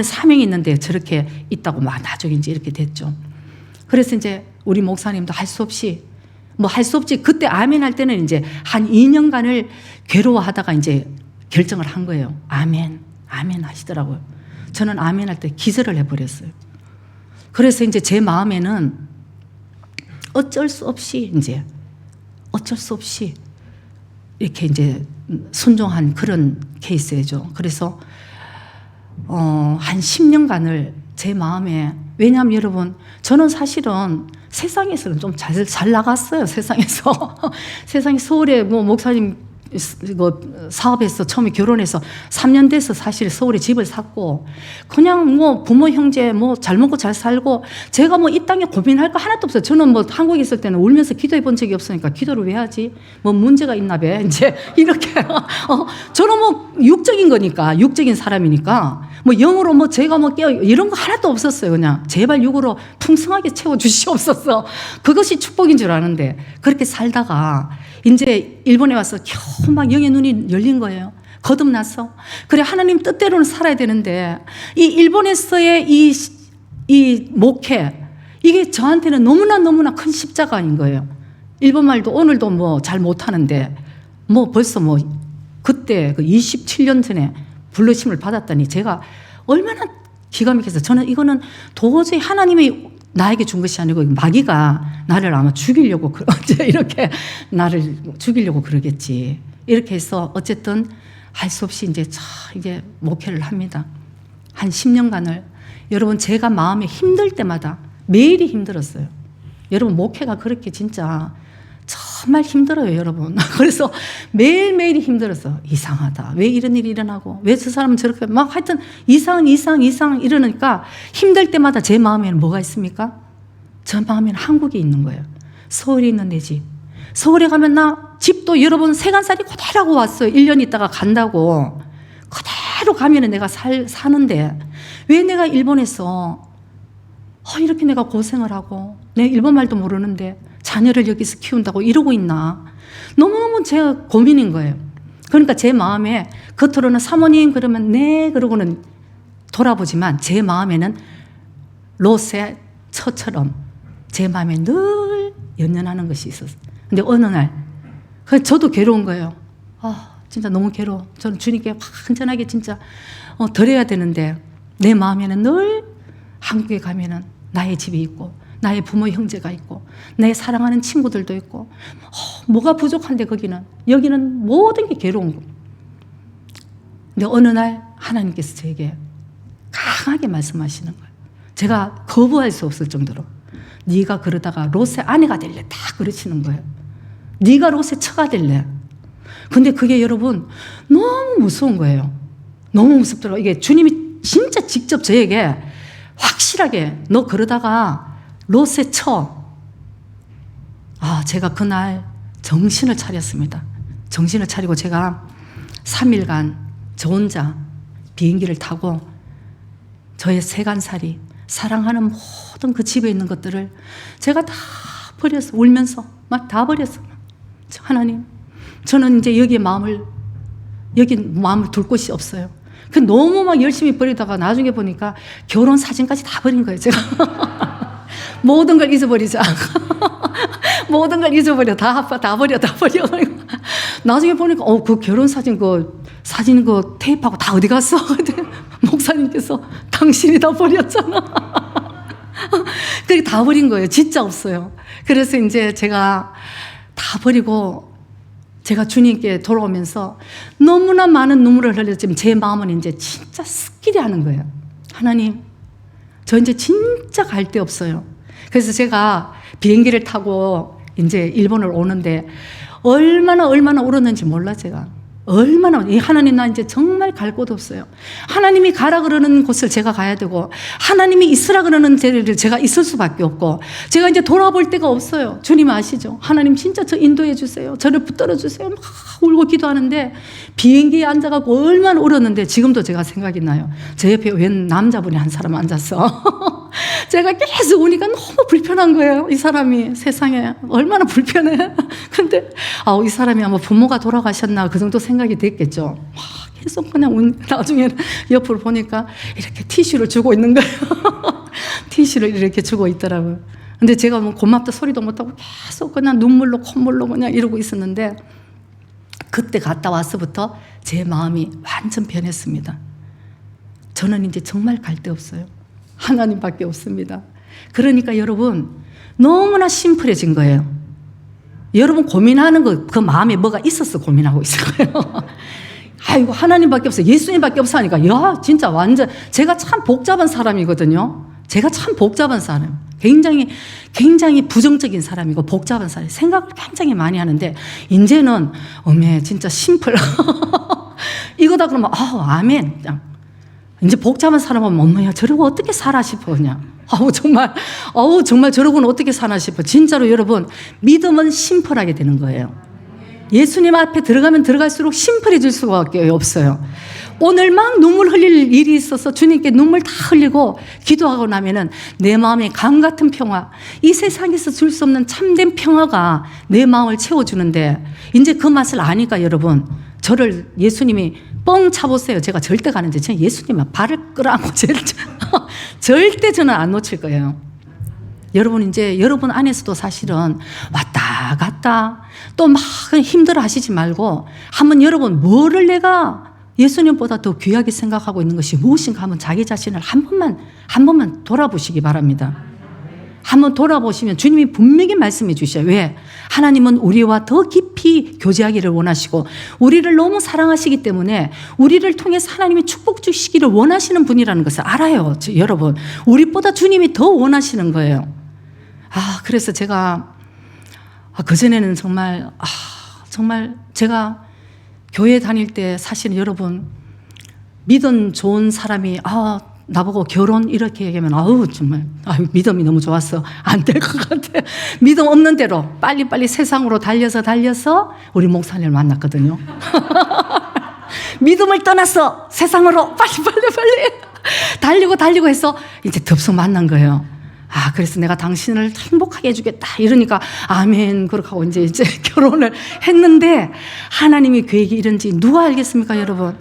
사명이 있는데 저렇게 있다고 막 나중에 이제 이렇게 됐죠. 그래서 이제 우리 목사님도 할 수 없이 그때 아멘 할 때는 이제 한 2년간을 괴로워하다가 이제 결정을 한 거예요. 아멘 하시더라고요. 저는 아멘 할 때 기절을 해버렸어요. 그래서 이제 제 마음에는 어쩔 수 없이 이렇게 이제 순종한 그런 케이스죠. 그래서 한 10년간을 제 마음에, 왜냐하면 여러분 저는 사실은 세상에서는 좀 잘 나갔어요. 세상에서 서울에 뭐 목사님 사업해서 처음에 결혼해서 3년 돼서 사실 서울에 집을 샀고 그냥 뭐 부모 형제 뭐 잘 먹고 잘 살고 제가 뭐 이 땅에 고민할 거 하나도 없어요. 저는 뭐 한국에 있을 때는 울면서 기도해 본 적이 없으니까 기도를 왜 하지? 뭐 문제가 있나 봐. 이제 이렇게 저는 뭐 육적인 거니까 육적인 사람이니까 뭐 영으로 뭐 제가 뭐 깨어 이런 거 하나도 없었어요. 그냥 제발 육으로 풍성하게 채워 주시옵소서. 그것이 축복인 줄 아는데 그렇게 살다가 이제 일본에 와서 겨우 막 영의 눈이 열린 거예요. 거듭나서. 그래 하나님 뜻대로는 살아야 되는데 이 일본에서의 이 목회 이게 저한테는 너무나 큰 십자가인 거예요. 일본말도 오늘도 뭐 잘 못하는데 뭐 벌써 뭐 그때 그 27년 전에 불러심을 받았다니 제가 얼마나 기가 막혀서 저는 이거는 도저히 하나님이 나에게 준 것이 아니고 마귀가 나를 아마 죽이려고 이렇게 나를 죽이려고 그러겠지. 이렇게 해서 어쨌든 할 수 없이 이제 목회를 합니다. 한 10년간을 여러분 제가 마음에 힘들 때마다 매일이 힘들었어요. 여러분 목회가 그렇게 진짜 정말 힘들어요, 여러분. 그래서 매일매일이 힘들어서 이상하다. 왜 이런 일이 일어나고 왜 저 사람은 저렇게 막 하여튼 이상 이러니까 힘들 때마다 제 마음에는 뭐가 있습니까? 저 마음에는 한국에 있는 거예요. 서울에 있는 내 집. 서울에 가면 나 집도 여러분 세간살이 그대로 왔어요. 1년 있다가 간다고. 그대로 가면 내가 사는데 왜 내가 일본에서 이렇게 내가 고생을 하고 내 일본말도 모르는데 자녀를 여기서 키운다고 이러고 있나. 너무너무 제가 고민인 거예요. 그러니까 제 마음에 겉으로는 사모님 그러면 네 그러고는 돌아보지만 제 마음에는 롯의 처처럼 제 마음에 늘 연연하는 것이 있었어요. 근데 어느 날 저도 괴로운 거예요. 진짜 너무 괴로워. 저는 주님께 완전하게 진짜 드려야 되는데 내 마음에는 늘 한국에 가면은 나의 집이 있고 나의 부모 형제가 있고 내 사랑하는 친구들도 있고 뭐가 부족한데 여기는 모든 게 괴로운 거. 근데 어느 날 하나님께서 저에게 강하게 말씀하시는 거예요. 제가 거부할 수 없을 정도로 네가 그러다가 롯의 아내가 될래 다 그러시는 거예요. 네가 롯의 처가 될래. 근데 그게 여러분 너무 무서운 거예요. 너무 무섭더라고요. 이게 주님이 진짜 직접 저에게 확실하게 너 그러다가 롯의 처. 제가 그날 정신을 차렸습니다. 정신을 차리고 제가 3일간 저 혼자 비행기를 타고 저의 세간살이, 사랑하는 모든 그 집에 있는 것들을 제가 다 버려서 울면서 막 다 버렸어. 하나님, 저는 이제 여기 마음을 둘 곳이 없어요. 그 너무 막 열심히 버리다가 나중에 보니까 결혼 사진까지 다 버린 거예요, 제가. 모든 걸 잊어버리자. 모든 걸 잊어버려. 다 버려. 나중에 보니까, 그 결혼 사진, 사진 테이프하고 다 어디 갔어? 목사님께서 당신이 다 버렸잖아. 그게 다 버린 거예요. 진짜 없어요. 그래서 이제 제가 다 버리고 제가 주님께 돌아오면서 너무나 많은 눈물을 흘렸지만 제 마음은 이제 진짜 스ッキリ하는 거예요. 하나님, 저 이제 진짜 갈 데 없어요. 그래서 제가 비행기를 타고 이제 일본을 오는데 얼마나 울었는지 몰라, 제가. 이 하나님, 나 이제 정말 갈 곳 없어요. 하나님이 가라 그러는 곳을 제가 가야 되고, 하나님이 있으라 그러는 데를 제가 있을 수밖에 없고, 제가 이제 돌아볼 데가 없어요. 주님 아시죠? 하나님 진짜 저 인도해 주세요. 저를 붙들어 주세요. 막 울고 기도하는데 비행기에 앉아가고 얼마나 울었는데 지금도 제가 생각이 나요. 제 옆에 웬 남자분이 한 사람 앉았어. 제가 계속 우니까 너무 불편한 거예요. 이 사람이 세상에 얼마나 불편해. 근데 이 사람이 아마 부모가 돌아가셨나 그 정도 생각이 됐겠죠. 계속 그냥 나중에 옆으로 보니까 이렇게 티슈를 주고 있는 거예요. 티슈를 이렇게 주고 있더라고요. 근데 제가 뭐 고맙다 소리도 못하고 계속 그냥 눈물로 콧물로 그냥 이러고 있었는데 그때 갔다 와서부터 제 마음이 완전 변했습니다. 저는 이제 정말 갈 데 없어요. 하나님밖에 없습니다. 그러니까 여러분 너무나 심플해진 거예요. 여러분 고민하는 그 마음에 뭐가 있어서 고민하고 있을 거예요. 아이고 하나님밖에 없어, 예수님밖에 없어 하니까 야 진짜 완전 제가 참 복잡한 사람이거든요. 제가 참 복잡한 사람, 굉장히 부정적인 사람이고 복잡한 사람, 생각을 굉장히 많이 하는데 이제는 진짜 심플. 이거다 그러면 아멘. 이제 복잡한 사람은 엄마야 저러고 어떻게 살아 싶어 그냥. 정말 저러고는 어떻게 사나 싶어. 진짜로 여러분 믿음은 심플하게 되는 거예요. 예수님 앞에 들어가면 들어갈수록 심플해질 수밖에 없어요. 오늘 막 눈물 흘릴 일이 있어서 주님께 눈물 다 흘리고 기도하고 나면은 내 마음에 강 같은 평화, 이 세상에서 줄 수 없는 참된 평화가 내 마음을 채워주는데 이제 그 맛을 아니까 여러분 저를 예수님이 뻥 차보세요. 제가 절대 가는데 제가 예수님은 발을 끌어안고 절대 저는 안 놓칠 거예요. 여러분 이제 여러분 안에서도 사실은 왔다 갔다 또 막 힘들어 하시지 말고 한번 여러분 뭐를 내가 예수님보다 더 귀하게 생각하고 있는 것이 무엇인가 한번 자기 자신을 한 번만 돌아보시기 바랍니다. 한번 돌아보시면 주님이 분명히 말씀해 주셔요. 왜? 하나님은 우리와 더 깊이 교제하기를 원하시고 우리를 너무 사랑하시기 때문에 우리를 통해서 하나님이 축복 주시기를 원하시는 분이라는 것을 알아요. 여러분 우리보다 주님이 더 원하시는 거예요. 그래서 제가 그전에는 정말 제가 교회 다닐 때 사실 여러분 믿음 좋은 사람이 나보고 결혼 이렇게 얘기하면 정말 믿음이 너무 좋았어. 안 될 것 같아. 믿음 없는 대로 빨리 세상으로 달려서 우리 목사님을 만났거든요. 믿음을 떠났어. 세상으로 빨리 달리고 해서 이제 덥석 만난 거예요. 그래서 내가 당신을 행복하게 해주겠다 이러니까 아멘 그렇게 하고 이제 결혼을 했는데 하나님의 계획이 이런지 누가 알겠습니까 여러분?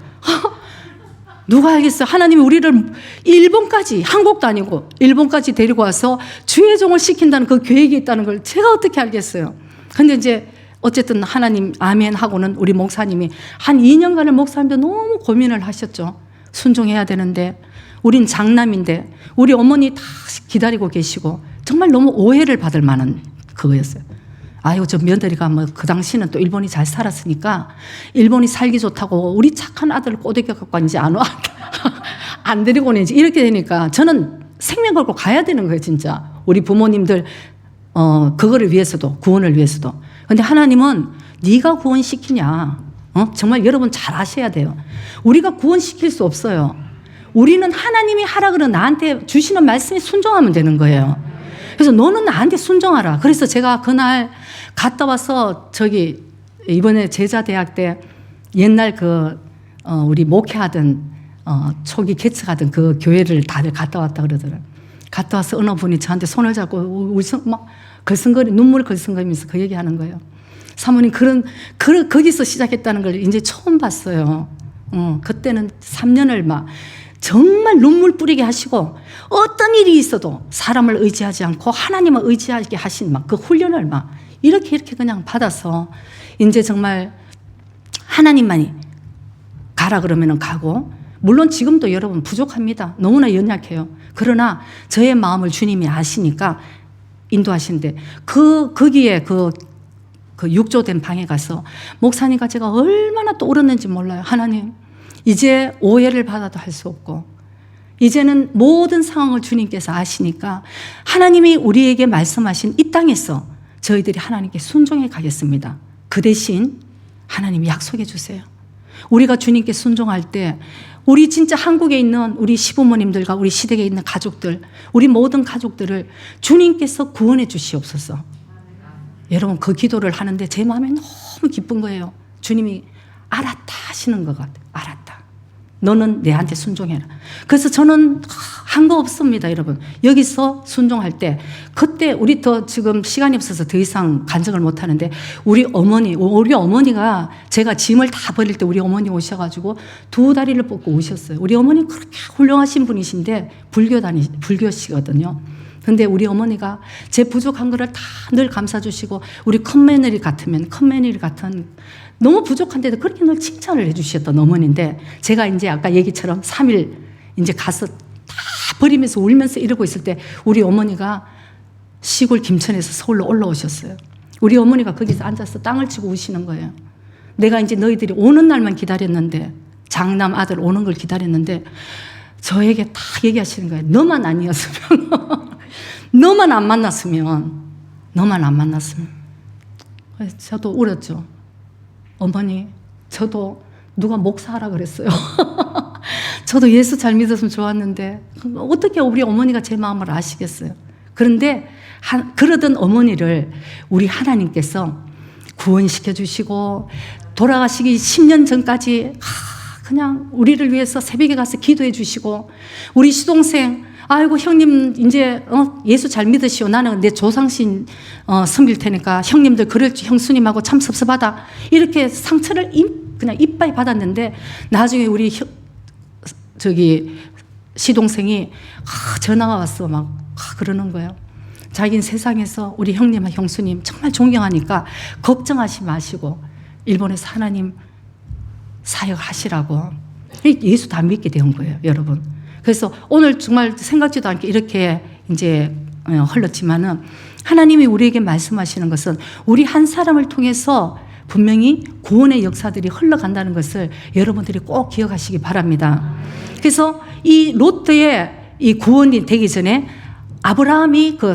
누가 알겠어요? 하나님이 우리를 일본까지, 한국도 아니고 일본까지 데리고 와서 주의 종을 시킨다는 그 계획이 있다는 걸 제가 어떻게 알겠어요? 근데 이제 어쨌든 하나님 아멘 하고는 우리 목사님이 한 2년간을 목사님도 너무 고민을 하셨죠. 순종해야 되는데 우린 장남인데 우리 어머니 다 기다리고 계시고 정말 너무 오해를 받을 만한 그거였어요. 저 며느리가 그 당시는 또 일본이 잘 살았으니까 일본이 살기 좋다고 우리 착한 아들을 꼬드겨 갖고 이제 안 데리고는 이제 이렇게 되니까 저는 생명 걸고 가야 되는 거예요, 진짜. 우리 부모님들 그거를 위해서도 구원을 위해서도. 근데 하나님은 네가 구원시키냐? 정말 여러분 잘 아셔야 돼요. 우리가 구원시킬 수 없어요. 우리는 하나님이 하라 그러는 나한테 주시는 말씀에 순종하면 되는 거예요. 그래서 너는 나한테 순종하라. 그래서 제가 그날 갔다 와서 이번에 제자대학 때 옛날 우리 목회하던 초기 개척하던 그 교회를 다들 갔다 왔다 그러더라고요. 갔다 와서 어느 분이 저한테 손을 잡고 막 눈물 걸성거리면서 그 얘기하는 거예요. 사모님 거기서 시작했다는 걸 이제 처음 봤어요. 그때는 3년을 막 정말 눈물 뿌리게 하시고 어떤 일이 있어도 사람을 의지하지 않고 하나님을 의지하게 하신 막 그 훈련을 막 이렇게 그냥 받아서 이제 정말 하나님만이 가라 그러면 가고, 물론 지금도 여러분 부족합니다. 너무나 연약해요. 그러나 저의 마음을 주님이 아시니까 인도하시는데 거기에 그 6조 된 방에 가서 목사님과 제가 얼마나 또 울었는지 몰라요. 하나님, 이제 오해를 받아도 할 수 없고 이제는 모든 상황을 주님께서 아시니까 하나님이 우리에게 말씀하신 이 땅에서 저희들이 하나님께 순종해 가겠습니다. 그 대신 하나님이 약속해 주세요. 우리가 주님께 순종할 때 우리 진짜 한국에 있는 우리 시부모님들과 우리 시댁에 있는 가족들, 우리 모든 가족들을 주님께서 구원해 주시옵소서. 여러분, 그 기도를 하는데 제 마음에 너무 기쁜 거예요. 주님이 알았다 하시는 것 같아요. 알았다. 너는 내한테 순종해라. 그래서 저는 한 거 없습니다, 여러분. 여기서 순종할 때 그때 우리 지금 시간이 없어서 더 이상 간증을 못 하는데 우리 어머니가 제가 짐을 다 버릴 때 우리 어머니 오셔가지고 2다리를 뻗고 오셨어요. 우리 어머니 그렇게 훌륭하신 분이신데 불교시거든요. 근데 우리 어머니가 제 부족한 거를 다 늘 감싸주시고 우리 큰며느리 같은 너무 부족한데도 그렇게 늘 칭찬을 해주셨던 어머니인데 제가 이제 아까 얘기처럼 3일 이제 가서 다 버리면서 울면서 이러고 있을 때 우리 어머니가 시골 김천에서 서울로 올라오셨어요. 우리 어머니가 거기서 앉아서 땅을 치고 우시는 거예요. 내가 이제 너희들이 오는 날만 기다렸는데, 장남 아들 오는 걸 기다렸는데 저에게 다 얘기하시는 거예요. 너만 아니었으면 너만 안 만났으면 저도 울었죠. 어머니, 저도 누가 목사하라 그랬어요. 저도 예수 잘 믿었으면 좋았는데 어떻게 우리 어머니가 제 마음을 아시겠어요. 그런데 그러던 어머니를 우리 하나님께서 구원시켜 주시고 돌아가시기 10년 전까지 그냥 우리를 위해서 새벽에 가서 기도해 주시고, 우리 시동생 아이고 형님 이제 예수 잘 믿으시오. 나는 내 조상신 섬길 테니까 형님들 그럴지 형수님하고 참 섭섭하다. 이렇게 상처를 그냥 이빠이 받았는데 나중에 우리 시동생이 전화가 왔어. 막 그러는 거예요. 자기는 세상에서 우리 형님과 형수님 정말 존경하니까 걱정하지 마시고 일본에서 하나님 사역하시라고 예수 다 믿게 된 거예요, 여러분. 그래서 오늘 정말 생각지도 않게 이렇게 이제 흘렀지만은 하나님이 우리에게 말씀하시는 것은 우리 한 사람을 통해서 분명히 구원의 역사들이 흘러간다는 것을 여러분들이 꼭 기억하시기 바랍니다. 그래서 이 롯의 이 구원이 되기 전에 아브라함이 그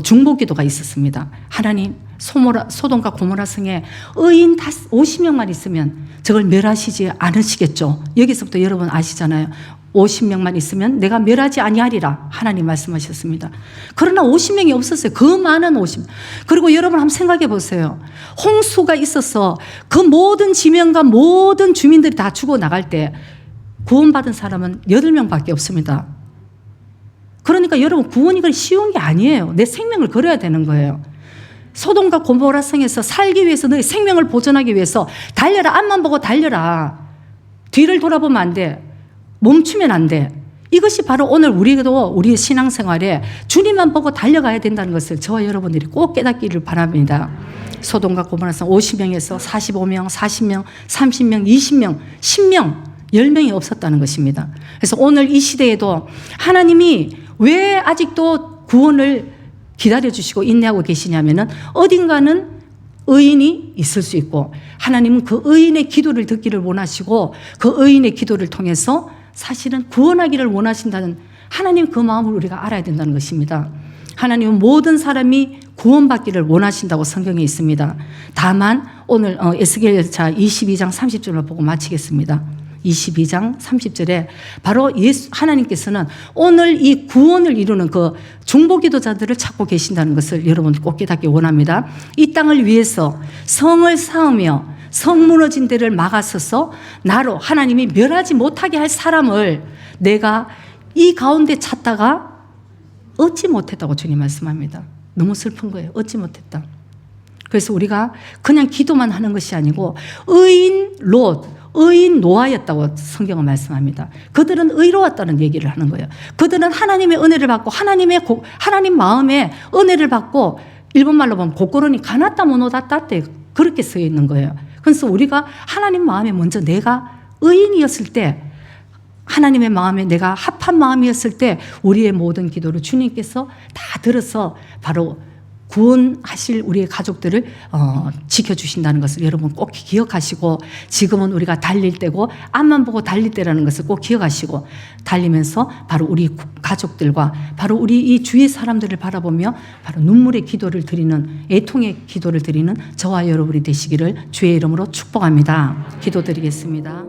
중보기도가 있었습니다. 하나님, 소돔과 고모라 성에 의인 50명만 있으면 저걸 멸하시지 않으시겠죠. 여기서부터 여러분 아시잖아요. 50명만 있으면 내가 멸하지 아니하리라 하나님 말씀하셨습니다. 그러나 50명이 없었어요. 그 많은 50명. 그리고 여러분 한번 생각해 보세요. 홍수가 있어서 그 모든 지명과 모든 주민들이 다 죽어나갈 때 구원받은 사람은 8명밖에 없습니다. 그러니까 여러분, 구원이 그리 쉬운 게 아니에요. 내 생명을 걸어야 되는 거예요. 소돔과 고모라 성에서 살기 위해서, 너의 생명을 보존하기 위해서 달려라. 앞만 보고 달려라. 뒤를 돌아보면 안 돼. 멈추면 안 돼. 이것이 바로 오늘 우리도 우리의 신앙생활에 주님만 보고 달려가야 된다는 것을 저와 여러분들이 꼭 깨닫기를 바랍니다. 소돔과 고모라 성 50명에서 45명, 40명, 30명, 20명, 10명, 10명이 없었다는 것입니다. 그래서 오늘 이 시대에도 하나님이 왜 아직도 구원을 기다려주시고 인내하고 계시냐면은 어딘가는 의인이 있을 수 있고 하나님은 그 의인의 기도를 듣기를 원하시고 그 의인의 기도를 통해서 사실은 구원하기를 원하신다는 하나님 그 마음을 우리가 알아야 된다는 것입니다. 하나님은 모든 사람이 구원받기를 원하신다고 성경에 있습니다. 다만 오늘 에스겔서 22장 30절을 보고 마치겠습니다. 22장 30절에 바로 하나님께서는 오늘 이 구원을 이루는 그 중보기도자들을 찾고 계신다는 것을 여러분 꼭 깨닫기 원합니다. 이 땅을 위해서 성을 쌓으며 성 무너진 데를 막아서서 나로 하나님이 멸하지 못하게 할 사람을 내가 이 가운데 찾다가 얻지 못했다고 주님 말씀합니다. 너무 슬픈 거예요. 얻지 못했다. 그래서 우리가 그냥 기도만 하는 것이 아니고 의인 롯, 의인 노아였다고 성경은 말씀합니다. 그들은 의로웠다는 얘기를 하는 거예요. 그들은 하나님의 은혜를 받고 하나님 마음에 은혜를 받고 일본말로 보면 고꼬로니 가나따 모노다따 때 그렇게 써 있는 거예요. 그래서 우리가 하나님 마음에 먼저 내가 의인이었을 때, 하나님의 마음에 내가 합한 마음이었을 때 우리의 모든 기도를 주님께서 다 들어서 바로 구원하실 우리의 가족들을 지켜주신다는 것을 여러분 꼭 기억하시고, 지금은 우리가 달릴 때고 앞만 보고 달릴 때라는 것을 꼭 기억하시고 달리면서 바로 우리 가족들과 바로 우리 이 주위 사람들을 바라보며 바로 눈물의 기도를 드리는, 애통의 기도를 드리는 저와 여러분이 되시기를 주의 이름으로 축복합니다. 기도드리겠습니다.